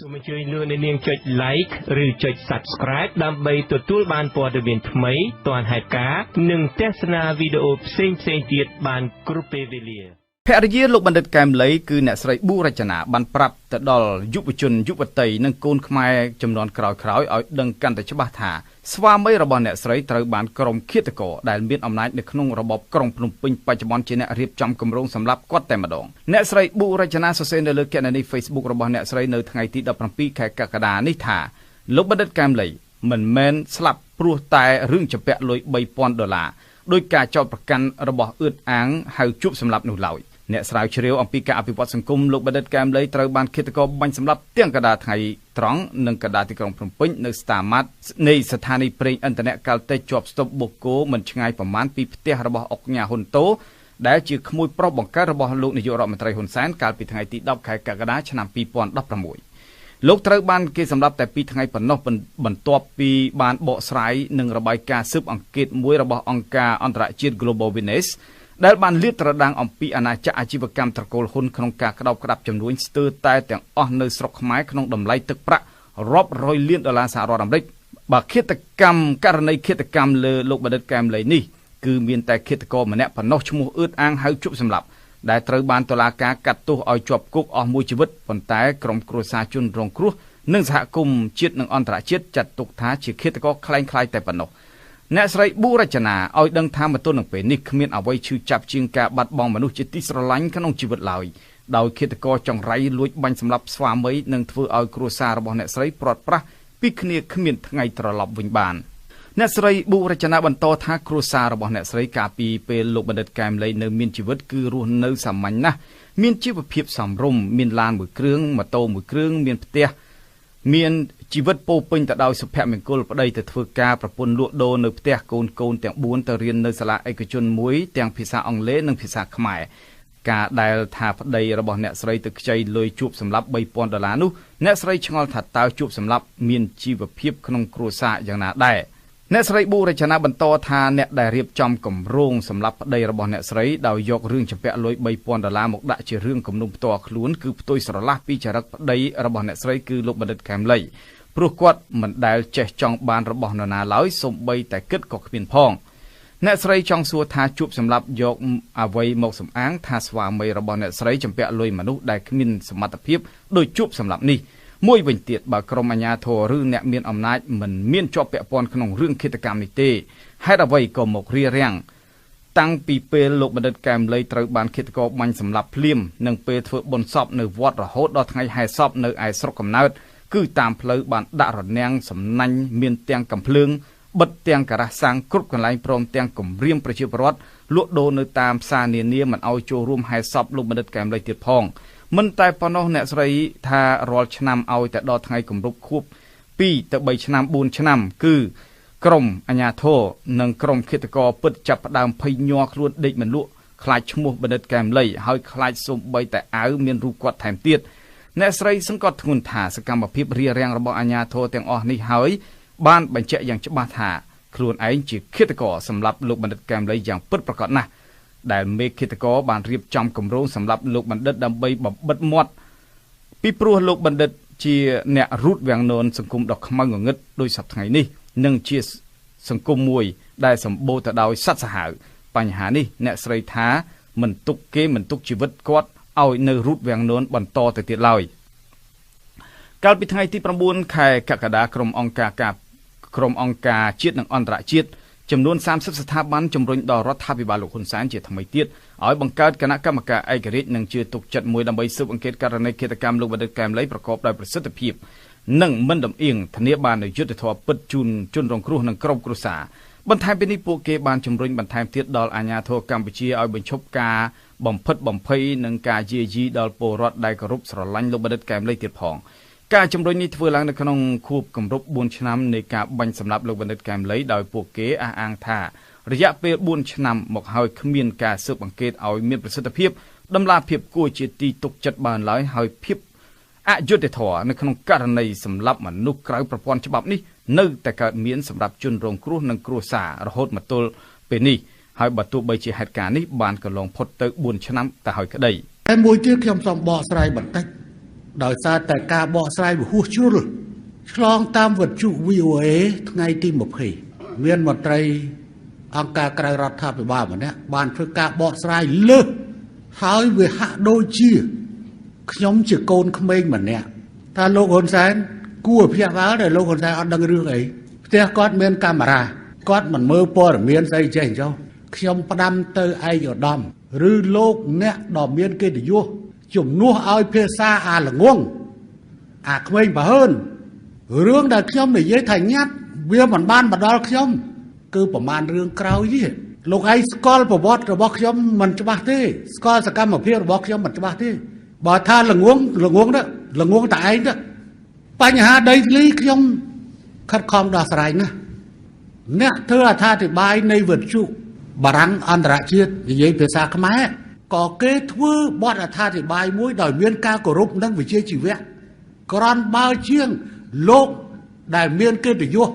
សូមអញ្ជើញលោកអ្នកនាងចុច like ឬចុច subscribe ដើម្បីទទួលបានព័ត៌មានថ្មីទាន់ហេតុការណ៍និងទស្សនាវីដេអូផ្សេងៗទៀតបានគ្រប់ពេលវេលាភរិយាលោកបណ្ឌិតកែមលីគឺអ្នកស្រីប៊ូរចនាបានប្រាប់ទៅដល់យុវជនយុវតីនិងកូនខ្មែរចំនួនក្រោយៗឲ្យដឹងកាន់តែច្បាស់ថាស្វាមីរបស់អ្នកស្រីត្រូវបានក្រុមឃាតករដែលមានអំណាចនៅក្នុងរបបក្រុងភ្នំពេញបច្ចុប្បន្នជាអ្នករៀបចំគម្រោងសម្រាប់គាត់តែម្ដងអ្នកស្រីប៊ូរចនាសរសេរនៅលើគណនី Facebook របស់អ្នកស្រីនៅថ្ងៃទី17ខែកក្កដានេះថាលោកបណ្ឌិតកែមលីមិនមែនស្លាប់ព្រោះតែរឿងចម្ពាក់លុយ$3,000ដោយការចោទប្រកាន់របស់អឿតអាងហៅជួបសម្លាប់នោះឡើយអ្នកស្រាវជ្រាវអំពីការអភិវឌ្ឍសង្គមលោកបណ្ឌិតកែមលីត្រូវបានឃាតករបាញ់សម្លាប់ទាំងកណ្ដាលថ្ងៃត្រង់និងកណ្ដាលទីក្រុងភ្នំពេញនៅស្តាម៉ាត់នៃស្ថានីយ៍ប្រេងឥន្ធនៈកាល់តេជជាប់ស្ទប់បូកគោមិនឆ្ងាយប្រមាណពីផ្ទះរបស់អុកញ៉ាហ៊ុនតូដែលជាក្មួយប្រុសបង្កើតរបស់លោកនាយករដ្ឋមន្ត្រីហ៊ុនសែនកាលពីថ្ងៃទី10ខែកក្កដាឆ្នាំ2016លោកត្រូវបានគេសម្លាប់តែ2ថ្ងៃប៉ុណ្ណោះបន្ទាប់ពីបានបកស្រាយនិងរបាយការណ៍ស៊ើបអង្កេតមួយរបស់អង្គការអន្តរជាតិ Global Witnessដែលបានលាតត្រដាងអំពីអាណាចក្រអាជីវកម្មត្រកូលហ៊ុនក្នុងការក្តោបក្តាប់ចំនួនស្ទើរតែទាំងអស់នៅស្រុកខ្មែរក្នុងតម្លៃទឹកប្រាក់រាប់រយលានដុល្លារសហរដ្ឋអាមេរិកបើករណីឃាតកម្មលើលោកបណ្ឌិតកែមលីនេះគឺមានតែឃាតករម្នាក់ប៉ុណ្ណោះឈ្មោះអឿតអាងហៅជប់សម្លាប់ដែលត្រូវបានតុលាការកាត់ទោសឲ្យជាប់គុកអស់មួយជីវិតប៉ុន្តែក្រុមគ្រួសារជនរងគ្រោះនិងសហគមន៍ជាតិនិងអន្តរជាតិចាត់ទុកថាជាឃាតករคล้ายៗតែប៉ុណ្ណោះអ្នកស្រីប៊ូរចនាឲ្យដឹងថាមកទល់នឹងពេលនេះគ្មានអ្វីឈឺចាប់ជាងការបាត់បង់មនុស្សជាទីស្រឡាញ់ក្នុងជីវិតឡើយដោយឃាតករចង្រៃលួចបាញ់សម្លាប់ស្វាមីនិងធ្វើឲ្យគ្រួសាររបស់អ្នកស្រីព្រាត់ប្រាសពីគ្នាគ្មានថ្ងៃត្រឡប់វិញបានអ្នកស្រីប៊ូរចនាបន្តថាគ្រួសាររបស់អ្នកស្រីកាលពីពេលលោកបណ្ឌិតកែមលីនៅមានជីវិតគឺរស់នៅសាមញ្ញណាស់មានជីវភាពសមរម្យមានឡានមួយគ្រឿងម៉ូតូមួយគ្រឿងមានផ្ទះមានជីវិតពោពេញទៅដោយសុភមង្គលប្តីទៅធ្វើការប្រពន្ធលក់ដូរនៅផ្ទះកូនទាំង4ទៅរៀននៅសាលាឯកជនមួយទាំងភាសាអង់គ្លេសនិងភាសាខ្មែរការដែលថាប្តីរបស់អ្នកស្រីទៅខ្ចីលុយជួបសម្លាប់$3,000នោះអ្នកស្រីឆ្ងល់ថាតើជួបសម្លាប់មានជីវភាពក្នុងគ្រួសារយ៉ាងណាដែរអ្នកស្រីប៊ូរចនាបន្តថាអ្នកដែលរៀបចំគម្រោងសម្លាប់ប្តីរបស់អ្នកស្រីដោយយករឿងចម្ពាក់លុយ$3,000មកដាក់ជារឿងគំនុំផ្ទាល់ខ្លួនគឺផ្ទុយស្រឡះពីចរិតប្តីរបស់អ្នកស្រីគឺលោកបណ្ឌិតកែមលីព្រោះគាត់មិនដែលចេះចង់បានរបស់នរណាឡើយសូម្បីតែគិតក៏គ្មានផងអ្នកស្រីចង់សួរថាជួបសម្លាប់យកអ្វីមកសំអាងថាស្វាមីរបស់អ្នកស្រីចម្ពាក់លុយមនុស្សដែលគ្មានសមត្ថភាពដោយជួបសម្លាប់នេះមួយវិញទៀតបើក្រុមអាជ្ញាធរឬអ្នកមានអំណាចមិនមានជាប់ពាក់ព័ន្ធក្នុងរឿងឃាតកម្មនេះទេហេតុអ្វីក៏មករារាំងតាំងពីពេលលោកបណ្ឌិតកែមលីត្រូវបានឃាតករបាញ់សម្លាប់ភ្លាមនិងពេលធ្វើបុណ្យសពនៅវត្តរហូតដល់ថ្ងៃហែសពនៅឯស្រុកកំណើតគឺតាមផ្លូវបានដាក់រនាំងសំណាញ់មានទាំងកំភ្លើងបិទទាំងការ៉ាសសាំងគ្រប់កន្លែងព្រមទាំងគម្រាមប្រជាពលរដ្ឋលក់ដូរនៅតាមផ្សារនានាមិនឲ្យចូលរួមហែសពលោកបណ្ឌិតកែមលីទៀតផងមិនតែប៉ុណ្ណោះអ្នកស្រីថារាល់ឆ្នាំឲ្យតែដល់ថ្ងៃគម្រប់ខួប2ទៅ3ឆ្នាំ4ឆ្នាំគឺក្រុមអាជ្ញាធរនិងក្រុមឃាតករពិតចាប់ផ្ដើមភ័យញ័រខ្លួនដេកមិនលក់ខ្លាចឈ្មោះបណ្ឌិតកែមលីហើយខ្លាចសូម្បីតែអាវមានរូបគាត់ថែមទៀតអ្នកស្រីសង្កត់ធ្ងន់ថាសកម្មភាពរារាំងរបស់អាជ្ញាធរទាំងអស់នេះហើយបានបញ្ជាក់យ៉ាងច្បាស់ថាខ្លួនឯងជាឃាតករសម្រាប់លោកបណ្ឌិតកែមលីយ៉ាងពិតប្រាកដណាស់ដែលមេឃាតករបានរៀបចំគម្រោងសម្រាប់លោកបណ្ឌិតដើម្បីបំបិទមាត់ពីព្រោះលោកបណ្ឌិតជាអ្នករូតវាំងននសង្គមដ៏ខ្មៅងងឹតដោយសពថ្ងៃនេះនិងជាសង្គមមួយដែលសម្បូរទៅដោយសត្វសាហាវបញ្ហានេះអ្នកស្រីថាមិនទុកជីវិតគាត់ឲ្យនៅរូតវាំងននបន្តទៅទៀតឡើយកាលពីថ្ងៃទី9ខែកក្កដាក្រុមអង្គការជាតិនិងអន្តរជាតិចំនួន30ស្ថាប័នជំរុញដល់រដ្ឋាភិបាលលោកហ៊ុនសែនជាថ្មីទៀតឲ្យបង្កើតគណៈកម្មការឯករាជ្យនិងជឿទុកចិត្តមួយដើម្បីស៊ើបអង្កេតករណីឃាតកម្មលោកបណ្ឌិតកែមលីប្រកបដោយប្រសិទ្ធភាពនិងមិនលំអៀងធានាបាននូវយុត្តិធម៌ពិតជូនជនរងគ្រោះនិងក្រុមគ្រួសារបន្ថែមពីនេះពួកគេបានជំរុញបន្ថែមទៀតដល់អាជ្ញាធរកម្ពុជាឲ្យបញ្ឈប់ការបំផិតបំភ័យនិងការយាយីដល់ពលរដ្ឋដែលគោរពស្រឡាញ់លោកបណ្ឌិតកែមលីទៀតផងការជំរុញនេះធ្វើឡើងនៅក្នុងខួបគម្រប់4ឆ្នាំនៃការបាញ់សម្លាប់លោកបណ្ឌិតកែមលីដោយពួកគេអះអាងថារយៈពេល4ឆ្នាំមកហើយគ្មានការស៊ើបអង្កេតឲ្យមានប្រសិទ្ធភាពដំណាភាពគួរជាទីទុកចិត្តបានឡើយហើយភាពអយុត្តិធម៌នៅក្នុងករណីសម្លាប់មនុស្សក្រៅប្រព័ន្ធច្បាប់នេះនៅតែកើតមានសម្រាប់ជនរងគ្រោះនិងគ្រួសាររហូតមកទល់ពេលនេះហើយបើទោះបីជាហេតុការណ៍នេះបានកន្លងផុតទៅ4ឆ្នាំទៅហើយក្តីតែមួយទៀតខ្ញុំសូមបកស្រាយបន្តិច ដោយសារតែការបកស្រាយហួសជ្រុលឆ្លងតាមវិទ្យុ VOA ថ្ងៃទី20មានមន្ត្រីអង្គការក្រៅរដ្ឋាភិបាលម្នាក់បានធ្វើការបកស្រាយលើសហើយវាហាក់ដូចជាខ្ញុំជាកូនក្មេងម្នាក់ថាលោកហ៊ុនសែនគួរភ្ញាក់ផ្អើលដែលលោកហ៊ុនសែនអត់ដឹងរឿងអីផ្ទះគាត់មានកាមេរ៉ាគាត់មិនមើលព័ត៌មានស្អីចេះចុះខ្ញុំផ្ដាំទៅឯកឧត្តមឬលោកអ្នកដ៏មានកិត្តិយសជំនួសឲ្យភាសាអាល្ងងអាក្មេងបើហើនរឿងដែលខ្ញុំនិយាយថាញាត់វាមិនបានបដល់ខ្ញុំគឺប្រមាណរឿងក្រោយទេលោកឯងស្គាល់ប្រវត្តិរបស់ខ្ញុំមិនច្បាស់ទេស្គាល់សកម្មភាពរបស់ខ្ញុំមិនច្បាស់ទេបើថាល្ងងទៅល្ងងតែឯងទៅបញ្ហាដីធ្លីខ្ញុំខិតខំដោះស្រាយណាអ្នកធ្វើអត្ថាធិប្បាយនៃវិទ្យុបារាំងអន្តរជាតិនិយាយភាសាខ្មែរក៏គេធ្វើបទអត្ថាធិប្បាយមួយដោយមានការគោរពនិងវិជ្ជាជីវៈក្រនបើជាងលោកដែលមានកិត្តិយស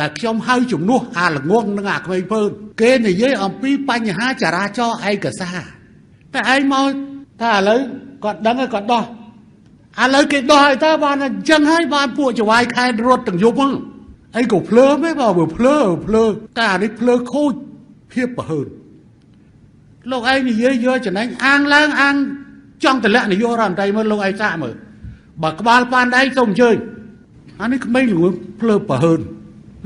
ដែលខ្ញុំហៅជំនួសអាល្ងងនិងអាក្មេងពើគេនិយាយអំពីបញ្ហាចរាចរណ៍ឯកសារតែឯងមកថាឥឡូវគាត់ដឹងហើយគាត់ដោះឥឡូវគេដោះឲ្យតើបានអញ្ចឹងហើយបានពួកចវាយខេតរត់ទាំងយប់ហ្នឹងអីក៏ភ្លើទេបើភ្លើតែអានេះភ្លើខូចភាពប្រហើនលោកឯងនិយាយយកចំណេញអាងឡើងអាងចង់តម្លាក់នាយករដ្ឋមន្ត្រីមើលលោកឯងសាកមើលបើក្បាលប៉ានដៃសូមអញ្ជើញអានេះក្មេងល្ងងភ្លើប្រហើន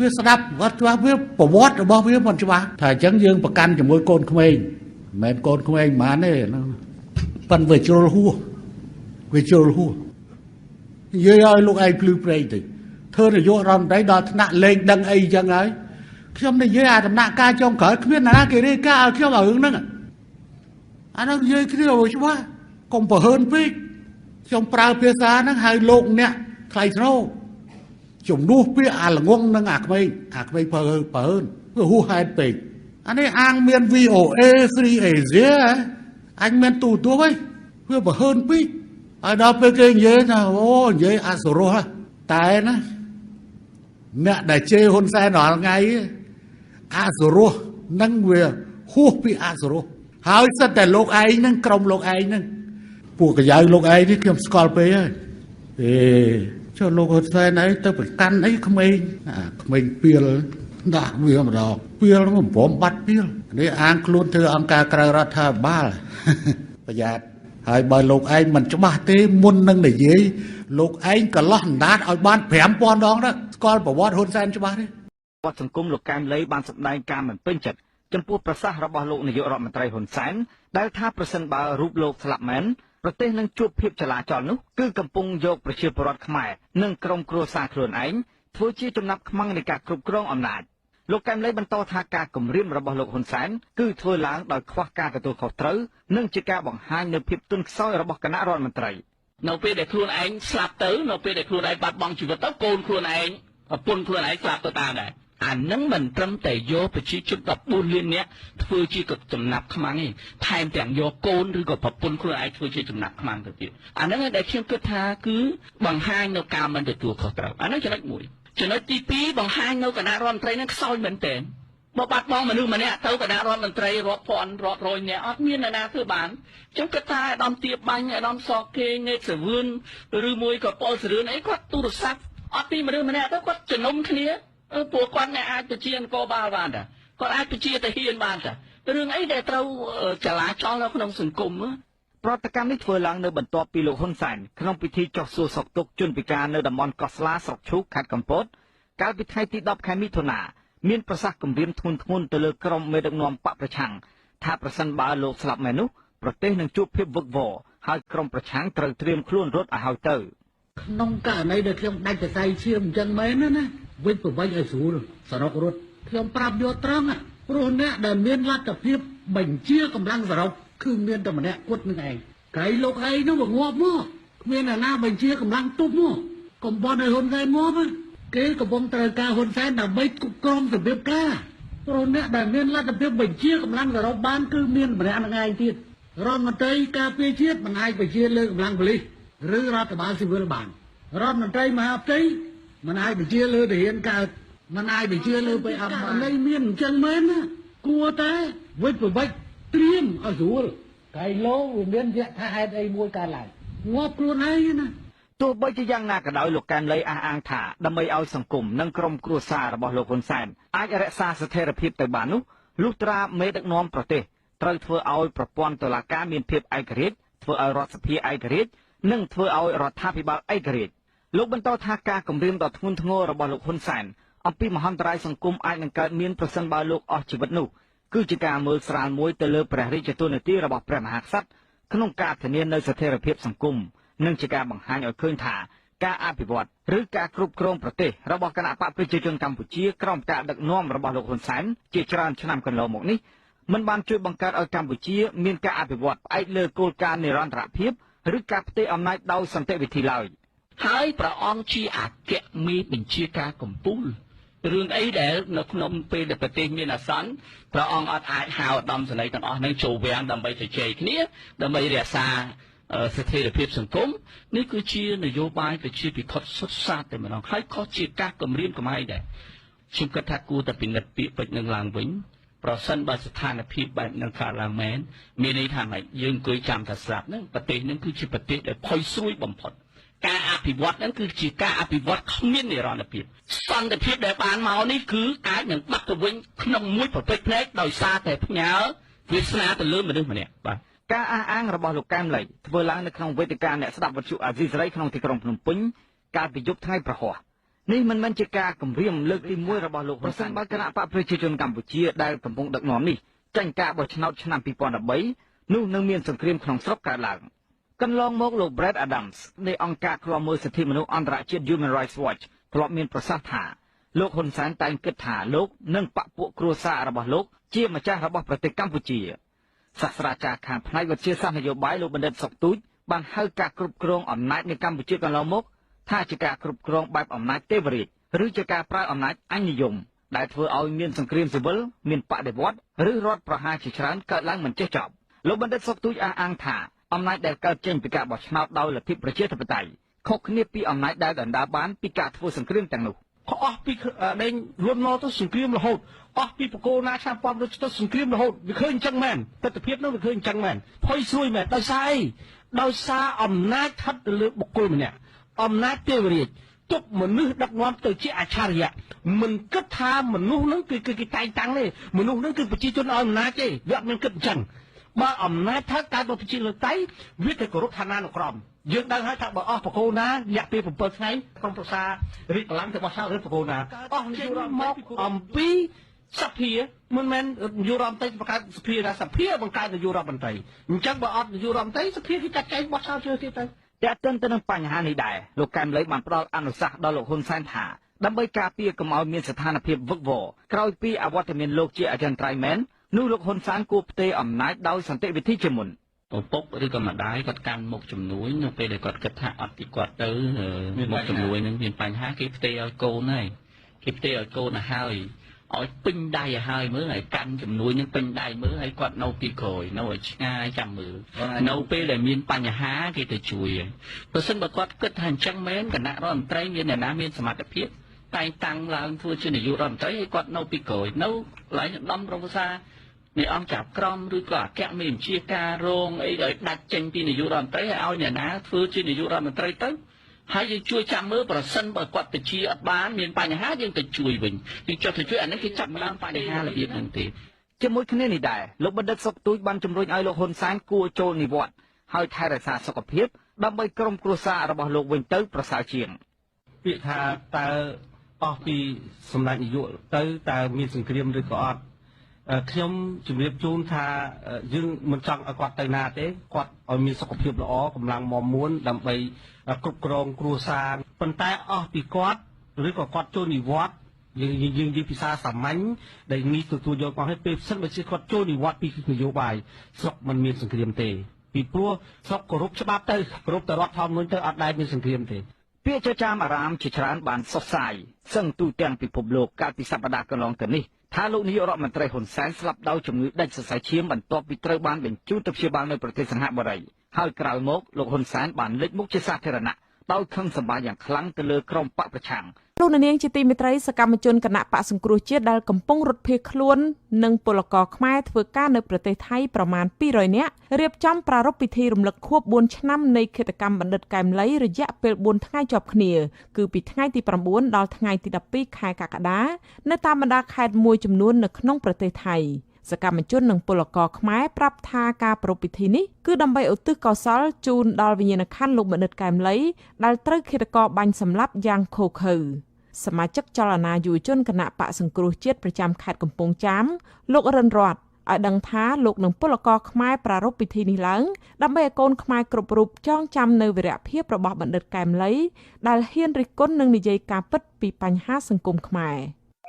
វាស្ដាប់វត្តវាប្រវត្តិរបស់វាមិនច្បាស់ថាអញ្ចឹងយើងប្រកាន់ជាមួយកូនក្មេងមិនមែនកូនក្មេងហ្មងទេប៉ិនវាជ្រុលហួសនិយាយឲ្យលោកឯងភ្លឺព្រៃទៅធ្វើនយោបាយរដ្ឋមន្ត្រីដល់ថ្នាក់លេងដឹងអីអញ្ចឹងហើយខ្ញុំនិយាយអាដំណាក់កាលចុងក្រោយគ្មានណាគេរាយការណ៍ឲ្យខ្ញុំឲ្យរឿងហ្នឹងអានោះនិយាយគ្នាឲ្យច្បាស់កុំប្រហើនពេកខ្ញុំប្រើភាសាហ្នឹងហៅលោកអ្នកថ្លៃថ្នូរជំនួសពាក្យអាល្ងងនិងអាក្មេងបើហើនវាហួសហេតុពេកអានេះអាងមាន VOA Free Asia អញមានទូទស្សន៍ហើយវាបើហើនពេកឲ្យដល់ពេលគេនិយាយថាអូនិយាយអសុរោះតែណាអ្នកដែលជេរហ៊ុនសែនរាល់ថ្ងៃអសុរោះនឹងវាហួសពីអសុរោះហើយសិតតែលោកឯងហ្នឹងក្រុមលោកឯងហ្នឹងពួកកញ្ចៅលោកឯងនេះខ្ញុំស្គាល់ពេកហើយចុះលោកហ៊ុនសែនអីទៅប្រកាន់អីក្មេងពីលដាក់វាម្ដងពីលហ្នឹងព្រមបាត់ពីលនេះអាងខ្លួនធ្វើអង្គការក្រៅរដ្ឋាភិបាលប្រយ័ត្នហើយបើលោកឯងមិនច្បាស់ទេមុននឹងនិយាយលោកឯងកន្លោះអណ្ដាតឲ្យបាន 5,000 ដងទៅស្គាល់ប្រវត្តិហ៊ុនសែនច្បាស់ទេវត្តសង្គមលោកកែមលីបានសម្ដែងការមិនពេញចិត្តចំពោះប្រសាសន៍របស់លោកនាយករដ្ឋមន្ត្រីហ៊ុនសែនដែលថាប្រសិនបើរូបលោកស្លាប់មែនប្រទេសនឹងជួបភាពចលាចលនោះគឺកំពុងយកប្រជាពលរដ្ឋខ្មែរនិងក្រុមគ្រួសារខ្លួនឯងធ្វើជាចំណាប់ខ្មាំងនៃការគ្រប់គ្រងអំណាចលោកកែមលីបន្តថាការគំរាមរបស់លោកហ៊ុនសែនគឺធ្វើឡើងដោយខ្វះការទទួលខុសត្រូវនិងជាការបង្ហាញនូវភាពទន់ខ្សោយរបស់គណៈរដ្ឋមន្ត្រីនៅពេលដែលខ្លួនឯងស្លាប់ទៅនៅពេលដែលខ្លួនឯងបាត់បង់ជីវិតទៅកូនខ្លួនឯងប្រពន្ធខ្លួនឯងស្លាប់ទៅតាមដែរអានឹងមិនត្រឹមតែយកប្រជាជន14លាននាក់ធ្វើជាចំណាប់ខ្មាំងទេថែមទាំងយកកូនឬក៏ប្រពន្ធខ្លួនឯងធ្វើជាចំណាប់ខ្មាំងទៅទៀតអានឹងដែលខ្ញុំគិតថាគឺបង្ហាញនៅការមិនទទួលខុសត្រូវអានឹងចំណុចមួយចំណុចទី2បង្ហាញនៅគណៈរដ្ឋមន្ត្រីនឹងខ្សោយមែនទែនបើបាត់បង់មនុស្សម្នាក់ទៅគណៈរដ្ឋមន្ត្រីរាប់ពាន់រាប់រយនាក់អត់មានអ្នកណាធ្វើបានខ្ញុំគិតថាអាដាមទៀបបាញ់អាដាមសគេងនេតសាវឿនឬមួយក៏ប៉ុលសរឿនអីគាត់ទូរស័ព្ទអត់ពីមនុស្សម្នាក់ទៅគាត់ជំនុំគ្នាពួកគាត់អ្នកអាចបញ្ជានគរបាលបានតាគាត់អាចបញ្ជាទៅហ៊ានបានតារឿងអីដែលត្រូវចលាចលនៅក្នុងសង្គមប្រតិកម្មនេះធ្វើឡើងនៅបន្ទាប់ពីលោកហ៊ុនសែនក្នុងពិធីចុះសួរសុខទុក្ខជនពិការនៅតំបន់កោះស្លាស្រុកឈូកខេត្តកំពតកាលពីថ្ងៃទី10ខែមិថុនាមានប្រសាសន៍គំរាមធ្ងន់ធ្ងរទៅលើក្រុមមេដឹកនាំបកប្រឆាំងថាប្រសិនបើលោកស្លាប់មែននោះប្រទេសនឹងជួបភាពវឹកវរហើយក្រុមប្រឆាំងត្រូវត្រៀមខ្លួនរត់ឲ្យហើយទៅក្នុងករណីដែលខ្ញុំដាច់សរសៃឈាមអញ្ចឹងមែនណាវិច្ចប្រវិច្ចឲ្យស្រួលសរុបរត់ខ្ញុំប្រាប់យកត្រង់ព្រោះអ្នកដែលមានលទ្ធភាពបញ្ជាកម្លាំងសរុបគឺមានតែម្នាក់គាត់នឹងឯងកែលោកឯងនោះវាងាប់មកគ្មានអ្នកណាបញ្ជាកម្លាំងទប់មកកុំបន់ឲ្យហ៊ុនសែនងាប់គេកំពុងត្រូវការហ៊ុនសែនដើម្បីគ្រប់គ្រងរបៀបការព្រោះអ្នកដែលមានលទ្ធភាពបញ្ជាកម្លាំងសរុបបានគឺមានម្នាក់នឹងឯងទៀតរដ្ឋមន្ត្រីការពារជាតិមិនអាចបញ្ជាលើកម្លាំងប៉ូលីសឬរដ្ឋបាលស៊ីវិលបានរដ្ឋមន្ត្រីមហាផ្ទៃមិនអាចបញ្ជាលើទាហានកើតមិនអាចបញ្ជាលើបិអបាននេះមានអញ្ចឹងមែនណាគួរតែវិច្ចប្រវិច្ចត្រៀមឲ្យស្រួលកែលោវាមានយថាហេតុអីមួយកើតឡើង ងាប់ខ្លួនឯងណា ទោះបីជាយ៉ាងណាក៏ដោយលោកកែមលីអះអាងថាដើម្បីឲ្យសង្គមនិងក្រុមគ្រួសាររបស់លោកហ៊ុនសែនអាចរក្សាស្ថិរភាពទៅបាននោះលុះត្រាមេដឹកនាំប្រទេសត្រូវធ្វើឲ្យប្រព័ន្ធតុលាការមានភាពឯករាជ្យធ្វើឲ្យរដ្ឋសភាឯករាជ្យនិងធ្វើឲ្យរដ្ឋាភិបាលឯករាជ្យលោកបន្តថាការគម្រាមដ៏ធ្ងន់ធ្ងររបស់លោកហ៊ុនសែនអំពីមហន្តរាយសង្គមអាចនឹងកើតមានប្រសិនបើលោកអស់ជីវិតនោះគឺជាការមើលស្រាលមួយទៅលើព្រះរាជទូនាទីរបស់ព្រះមហាក្សត្រក្នុងការធានានូវស្ថិរភាពសង្គមនិងជាការបង្ហាញឲ្យឃើញថាការអភិវឌ្ឍឬការគ្រប់គ្រងប្រទេសរបស់គណៈបកប្រជាជនកម្ពុជាក្រោមការដឹកនាំរបស់លោកហ៊ុនសែនជាច្រើនឆ្នាំកន្លងមកនេះមិនបានជួយបង្កើតឲ្យកម្ពុជាមានការអភិវឌ្ឍផ្អែកលើគោលការណ៍និរន្តរភាពឬការផ្ទេរអំណាចដោយសន្តិវិធីឡើយ ហើយព្រះអង្គជាអគ្គមេបញ្ជាការកម្ពុជារឿងអីដែលនៅក្នុងពេលដែលប្រទេសមានអាសន្នព្រះអង្គអត់អាចហៅឧត្តមសេនីយ៍ទាំងអស់នឹងចូលវាំងដើម្បីជជែកគ្នាដើម្បីរក្សាស្ថិរភាពសង្គមនេះគឺជានយោបាយប្រជាពិខុតសុទ្ធសាធតែម្ដងហើយក៏ជាការគម្រាមកំហែងដែរខ្ញុំគិតថាគួរតែពិនិត្យពាក្យពេចន៍នឹងឡើងវិញប្រសិនបើស្ថានភាពបែបនឹងកើតឡើងមែនមានន័យថាម៉េចយើងអង្គុយចាំតែស្រាប់ហ្នឹងប្រទេសហ្នឹងគឺជាប្រទេសដែលផុយស្រួយបំផុតការអភិវឌ្ឍហ្នឹងគឺជាការអភិវឌ្ឍគ្មាននិរន្តរភាពសន្តិភាពដែលបានមកនេះគឺអាចនឹងបាត់ទៅវិញក្នុងមួយប្រពេចភ្នែកដោយសារតែផ្ញើវាសនាទៅលើមនុស្សម្នាក់បាទ ការអះអាងរបស់លោកកែមលីធ្វើឡើងនៅក្នុងវេទិកាអ្នកស្ដាប់វិទ្យុអាស៊ីសេរីក្នុងទីក្រុងភ្នំពេញកាលពីយប់ថ្ងៃប្រហោះនេះមិនមែនជាការគម្រាមលើកទី1របស់លោកហ៊ុនសែនបើគណៈបកប្រជាជនកម្ពុជាដែលកំពុងដឹកនាំនេះចាញ់ការបោះឆ្នោតឆ្នាំ2013នោះនឹងមានសង្គ្រាមក្នុងស្រុកកើតឡើងកន្លងមកលោក Brad Adams នៃអង្គការឃ្លាំមើលសិទ្ធិមនុស្សអន្តរជាតិ Human Rights Watch ធ្លាប់មានប្រសាសន៍ថាលោកហ៊ុនសែនតែងគិតថាលោកនិងបកពួកគ្រួសាររបស់លោកជាម្ចាស់របស់ប្រទេសកម្ពុជា សាស្ត្រាចារ្យខាងផ្នែកវិទ្យាសាស្ត្រនយោបាយលោកបណ្ឌិតសុកទូចបានហៅការគ្រប់គ្រងអំណាចនៅកម្ពុជាកន្លងមកថាជាការគ្រប់គ្រងបែបអំណាចទេវរាជឬជាការប្រើអំណាចអញនិយមដែលធ្វើឲ្យមានសង្គ្រាមស៊ីវិលមានបដិវត្តឬរដ្ឋប្រហារជាច្រើនកើតឡើងមិនចេះចប់លោកបណ្ឌិតសុកទូចអះអាងថាអំណាចដែលកើតចេញពីការបោះឆ្នោតដោយលទ្ធិប្រជាធិបតេយ្យខុសគ្នាពីអំណាចដែលដណ្ដើមបានពីការធ្វើសង្គ្រាមទាំងនោះ អស់ពីដេញលន់មកទៅសង្គ្រាមរហូតអស់ពីបកគោណាឆ្នាំប៉ុនទៅសង្គ្រាមរហូតវាឃើញអញ្ចឹងមែនទស្សនវិជ្ជានោះវាឃើញអញ្ចឹងមែនផុយស្រួយមែនដោយសារអីដោយសារអំណាចស្ថិតទៅលើបុគ្គលម្នាក់អំណាចទេវរាជទុកមនុស្សដឹកនាំទៅជាអច្ឆរិយៈមិនគិតថាមនុស្សហ្នឹងគឺគេតែងតាំងទេមនុស្សហ្នឹងគឺប្រជាជនឲ្យអំណាចទេវាអត់មានគិតអញ្ចឹងបើអំណាចថាកើតមកប្រជាលើតៃវាទៅគោរពឋានានុក្រមយើងដឹងហើយថាបើអស់បកគោណារយៈពេល7ថ្ងៃក្នុងប្រសារាជបល្ល័ង្កទៅបោះឆ្នោតឬបកគោណាអស់នាយករដ្ឋមន្ត្រីអំពីសភាមិនមែននាយករដ្ឋមន្ត្រីបង្កើតសភាថាសភាបង្កើតនាយករដ្ឋមន្ត្រីអញ្ចឹងបើអត់នាយករដ្ឋមន្ត្រីសភាគេចាត់ចែងបោះឆ្នោតជឿទៀតទៅ តែទន្ទឹមទៅនឹងបញ្ហានេះដែរលោកកែមលីបានផ្ដល់អនុសាសន៍ដល់លោកហ៊ុនសែនថាដើម្បីការពារកុំឲ្យមានស្ថានភាពវឹកវរក្រោយពីអវត្តមានលោកជាអចិន្ត្រៃយ៍មែននោះលោកហ៊ុនសែនគួរផ្ទេរអំណាចដោយសន្តិវិធីជាមុន ឪពុកឬក៏ម្ដាយគាត់កាន់មុខជំនួយនៅពេលដែលគាត់គិតថាអត់ពីគាត់ទៅមុខជំនួយនឹងមានបញ្ហាគេផ្ទេរឲ្យកូនហើយគេផ្ទេរឲ្យកូនទៅហើយឲ្យពេញដៃឲ្យហើយមើលឲ្យកាន់ជំនួយនឹងពេញដៃមើលឲ្យគាត់នៅពីក្រោយនៅឲ្យឆ្ងាយចាំមើលនៅពេលដែលមានបញ្ហាគេទៅជួយបើសិនបើគាត់គិតថាអញ្ចឹងមែនគណៈរដ្ឋមន្ត្រីមានអ្នកណាមានសមត្ថភាពតែងតាំងឡើងធ្វើជានាយករដ្ឋមន្ត្រីឲ្យគាត់នៅពីក្រោយនៅកន្លែងដំរងភាសានៃអង្គចាប់ក្រមឬក៏អគ្គមេបញ្ជាការរងអីឲ្យដាច់ចេញពីនាយករដ្ឋមន្ត្រីឲ្យអ្នកណាធ្វើជានាយករដ្ឋមន្ត្រីទៅហើយយើងជួយចាំមើលប្រសិនបើគាត់ទៅជាអត់បានមានបញ្ហាយើងទៅជួយវិញយើងចុះទៅជួយអានេះគេចាប់ឡើងបញ្ហារបៀបហ្នឹងទេ ជាមួយគ្នានេះដែរលោកបណ្ឌិតសុកទូចបានជំរុញឲ្យលោកហ៊ុនសែនគួរចូលនិវត្តន៍ហើយថែរក្សាសុខភាពដើម្បីក្រុមគ្រួសាររបស់លោកវិញទៅប្រសើរជាង ពាក្យថាតើអស់ពីសំណាញ់នាយកទៅតើមានសង្គ្រាមឬក៏អត់ខ្ញុំជម្រាបជូនថាយើងមិនចង់ឲ្យគាត់ទៅណាទេគាត់ឲ្យមានសុខភាពល្អកម្លាំងមាំមួនដើម្បីគ្រប់គ្រងគ្រួសារប៉ុន្តែអស់ពីគាត់ឬក៏គាត់ចូលនិវត្តន៍យើងនិយាយភាសាសាមញ្ញដែលងាយទទួលយកមកឲ្យពេលផ្សិនបើជាគាត់ចូលនិវត្តន៍ពីនយោបាយស្រុកមិនមានសង្គ្រាមទេពីព្រោះស្រុកគោរពច្បាប់ទៅគោរពតែរដ្ឋធម្មនុញ្ញទៅអត់ដែលមានសង្គ្រាមទេ ពាក្យចចាមអារាមជាច្រើនបានសុសសាយសឹងទូទាំងពិភពលោកកាលពីសប្តាហ៍កន្លងទៅនេះថាលោកនាយករដ្ឋមន្ត្រីហ៊ុនសែនស្លាប់ដោយជំងឺដាច់សរសៃឈាមបន្ទាប់ពីត្រូវបានបញ្ជូនទៅព្យាបាលនៅប្រទេសសិង្ហបុរីហើយក្រោយមកលោកហ៊ុនសែនបានលេចមុខជាសាធារណៈដោយខឹងសម្បាយ៉ាងខ្លាំងទៅលើក្រុមបកប្រឆាំង លោកនាងជាទីមេត្រីសកម្មជនគណៈបកសង្គ្រោះជាតិដែលកំពុងរត់ភៀសខ្លួននិងពលករខ្មែរធ្វើការនៅប្រទេសថៃប្រមាណ200នាក់រៀបចំប្រារព្ធពិធីរំលឹកខួប4ឆ្នាំនៃឃាតកម្មបណ្ឌិតកែមលីរយៈពេល4ថ្ងៃជាប់គ្នាគឺពីថ្ងៃទី9ដល់ថ្ងៃទី12ខែកក្កដានៅតាមបណ្ដាខេត្តមួយចំនួននៅក្នុងប្រទេសថៃសកម្មជននិងពលករខ្មែរប្រាប់ថាការប្រារព្ធពិធីនេះគឺដើម្បីឧទ្ទិសកុសលជូនដល់វិញ្ញាណក្ខន្ធលោកបណ្ឌិតកែមលីដែលត្រូវឃាតករបាញ់សម្លាប់យ៉ាងឃោរឃៅសមាជិកចលនាយុវជនគណៈបកសង្គ្រោះជាតិប្រចាំខេត្តកំពង់ចាមលោករិនរតឲ្យដឹងថាលោកនឹងពលករខ្មែរប្រារព្ធពិធីនេះឡើងដើម្បីឲ្យកូនខ្មែរគ្រប់រូបចងចាំនៅវីរភាពរបស់បណ្ឌិតកែមលីដែលហ៊ានរិះគន់និងនិយាយការពិតពីបញ្ហាសង្គមខ្មែរ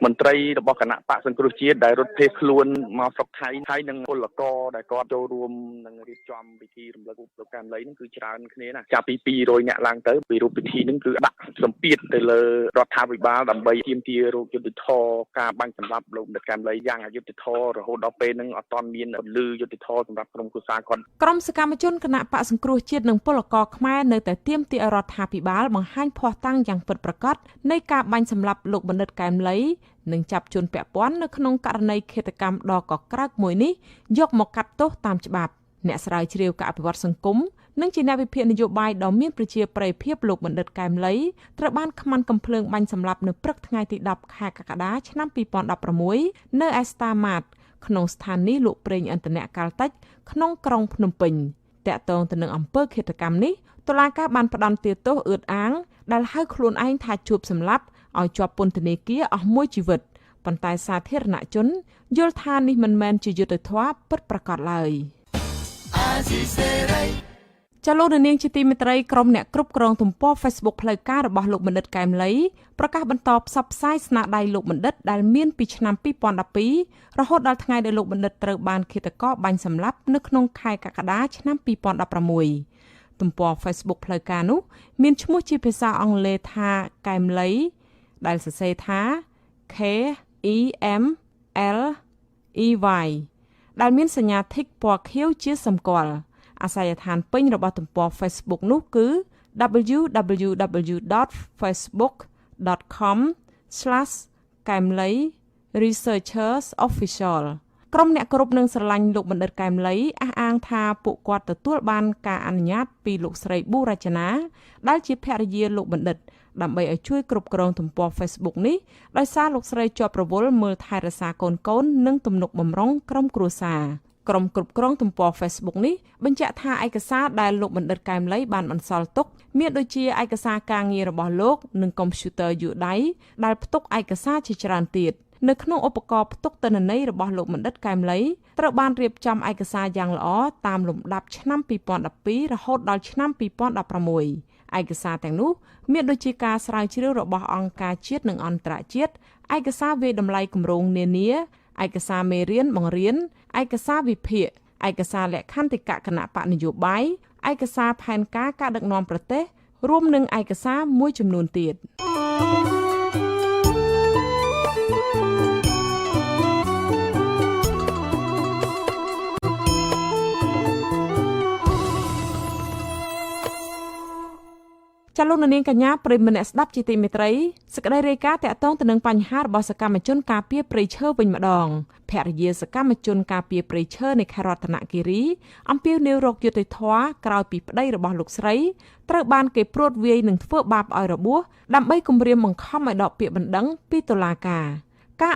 មន្ត្រីរបស់គណៈបកសង្គ្រោះជាតិដែលរត់ភៀសខ្លួនមកស្រុកថៃហើយនឹងពលករដែលគាត់ចូលរួមនឹងរៀបចំពិធីរំលឹកលោកកែមលីនឹងគឺច្រើនគ្នាណាចាប់ពី200នាក់ឡើងទៅពីរូបពិធីនឹងគឺដាក់សម្ពាធទៅលើរដ្ឋាភិបាលដើម្បីទាមទាររោគយុត្តិធម៌ការបាញ់សម្លាប់លោកបណ្ឌិតកែមលីយ៉ាងអយុត្តិធម៌រហូតដល់ពេលនឹងអត់ទាន់មានពលឺយុត្តិធម៌សម្រាប់ក្រុមគ្រួសារគាត់ក្រុមសកម្មជនគណៈបកសង្គ្រោះជាតិនិងពលករខ្មែរនៅតែទាមទាររដ្ឋាភិបាលបង្ហាញភស្តុតាងយ៉ាងពិតប្រាកដនៃការបាញ់សម្លាប់លោកបណ្ឌិតកែមលីនិងចាប់ជនពាក់ព័ន្ធនៅក្នុងករណីឃាតកម្មដ៏កក្រើកមួយនេះយកមកកាត់ទោសតាមច្បាប់អ្នកស្រាវជ្រាវការអភិវឌ្ឍសង្គមនិងជាអ្នកវិភាគនយោបាយដ៏មានប្រជាប្រិយភាពលោកបណ្ឌិតកែមលីត្រូវបានខ្មាន់កំភ្លើងបាញ់សម្លាប់នៅព្រឹកថ្ងៃទី10ខែកក្កដាឆ្នាំ2016នៅឯស្តាម៉ាតក្នុងស្ថានីយ៍លក់ប្រេងឥន្ធនៈកាល់តិចក្នុងក្រុងភ្នំពេញតាក់ទងទៅនឹងអំពើឃាតកម្មនេះតុលាការបានផ្តន្ទាទោសអឿតអាងដែលហៅខ្លួនឯងថាជួបសម្លាប់ឲ្យជាប់ពន្ធនាគារអស់មួយជីវិតប៉ុន្តែសាធារណជនយល់ថានេះមិនមែនជាយុត្តិធម៌ពិតប្រាកដឡើយចលនានាងជាទីមេត្រីក្រុមអ្នកគ្រប់គ្រងទំព័រ Facebook ផ្លូវការរបស់លោកបណ្ឌិតកែមលីប្រកាសបន្តផ្សព្វផ្សាយស្នាដៃលោកបណ្ឌិតដែលមានពីឆ្នាំ2012រហូតដល់ថ្ងៃដែលលោកបណ្ឌិតត្រូវបានឃាតករបាញ់សម្លាប់នៅក្នុងខែកក្កដាឆ្នាំ2016ទំព័រ Facebook ផ្លូវការនោះមានឈ្មោះជាភាសាអង់គ្លេសថាកែមលីដែលសរសេរថា KEMLEY ដែលមានសញ្ញាធីកពណ៌ខៀវជាសម្គាល់អាសយដ្ឋានពេញរបស់ទំព័រ Facebook នោះគឺ www.facebook.com/KemleyResearchersOfficial ក្រុមអ្នកគោរពនិងស្រឡាញ់លោកបណ្ឌិតកែមលីអះអាងថាពួកគាត់ទទួលបានការអនុញ្ញាតពីលោកស្រីប៊ូរចនាដែលជាភរិយាលោកបណ្ឌិតដើម្បីឲ្យជួយគ្រប់គ្រងទំព័រ Facebook នេះដោយសារលោកស្រីជាប់រវល់មើលថែរក្សាកូននិងទំនុកបម្រុងក្រុមគ្រួសារក្រុមគ្រប់គ្រងទំព័រ Facebook នេះបញ្ជាក់ថាឯកសារដែលលោកបណ្ឌិតកែមលីបានបន្សល់ទុកមានដូចជាឯកសារការងាររបស់លោកនិងកុំព្យូទ័រយួរដៃដែលផ្ទុកឯកសារជាច្រើនទៀតនៅក្នុងឧបករណ៍ផ្ទុកទិន្នន័យរបស់លោកបណ្ឌិតកែមលីត្រូវបានរៀបចំឯកសារយ៉ាងល្អតាមលំដាប់ឆ្នាំ2012រហូតដល់ឆ្នាំ2016ឯកសារទាំងនោះមានដូចជាការស្រាវជ្រាវរបស់អង្គការជាតិនិងអន្តរជាតិឯកសារវាយតម្លៃគម្រោងនានាឯកសារមេរៀនបង្រៀនឯកសារវិភាគឯកសារលក្ខន្តិកៈគណៈបកនយោបាយឯកសារផែនការការដឹកនាំប្រទេសរួមនឹងឯកសារមួយចំនួនទៀតចលនានាងកញ្ញាប្រិយមិត្តអ្នកស្ដាប់ជាទីមេត្រីសេចក្តីរាយការណ៍តាក់ទងទៅនឹងបញ្ហារបស់សកម្មជនការពារព្រៃឈើវិញម្ដងភរិយាសកម្មជនការពារព្រៃឈើនៃខេត្តរតនគិរីអំពាវនាវរកយុត្តិធម៌ក្រោយពីប្តីរបស់លោកស្រីត្រូវបានគេព្រួតវាយនិងធ្វើបាបឲ្យរបួសដើម្បីគំរាមបង្ខំឲ្យដកពាក្យបណ្ដឹងពីតុលាការ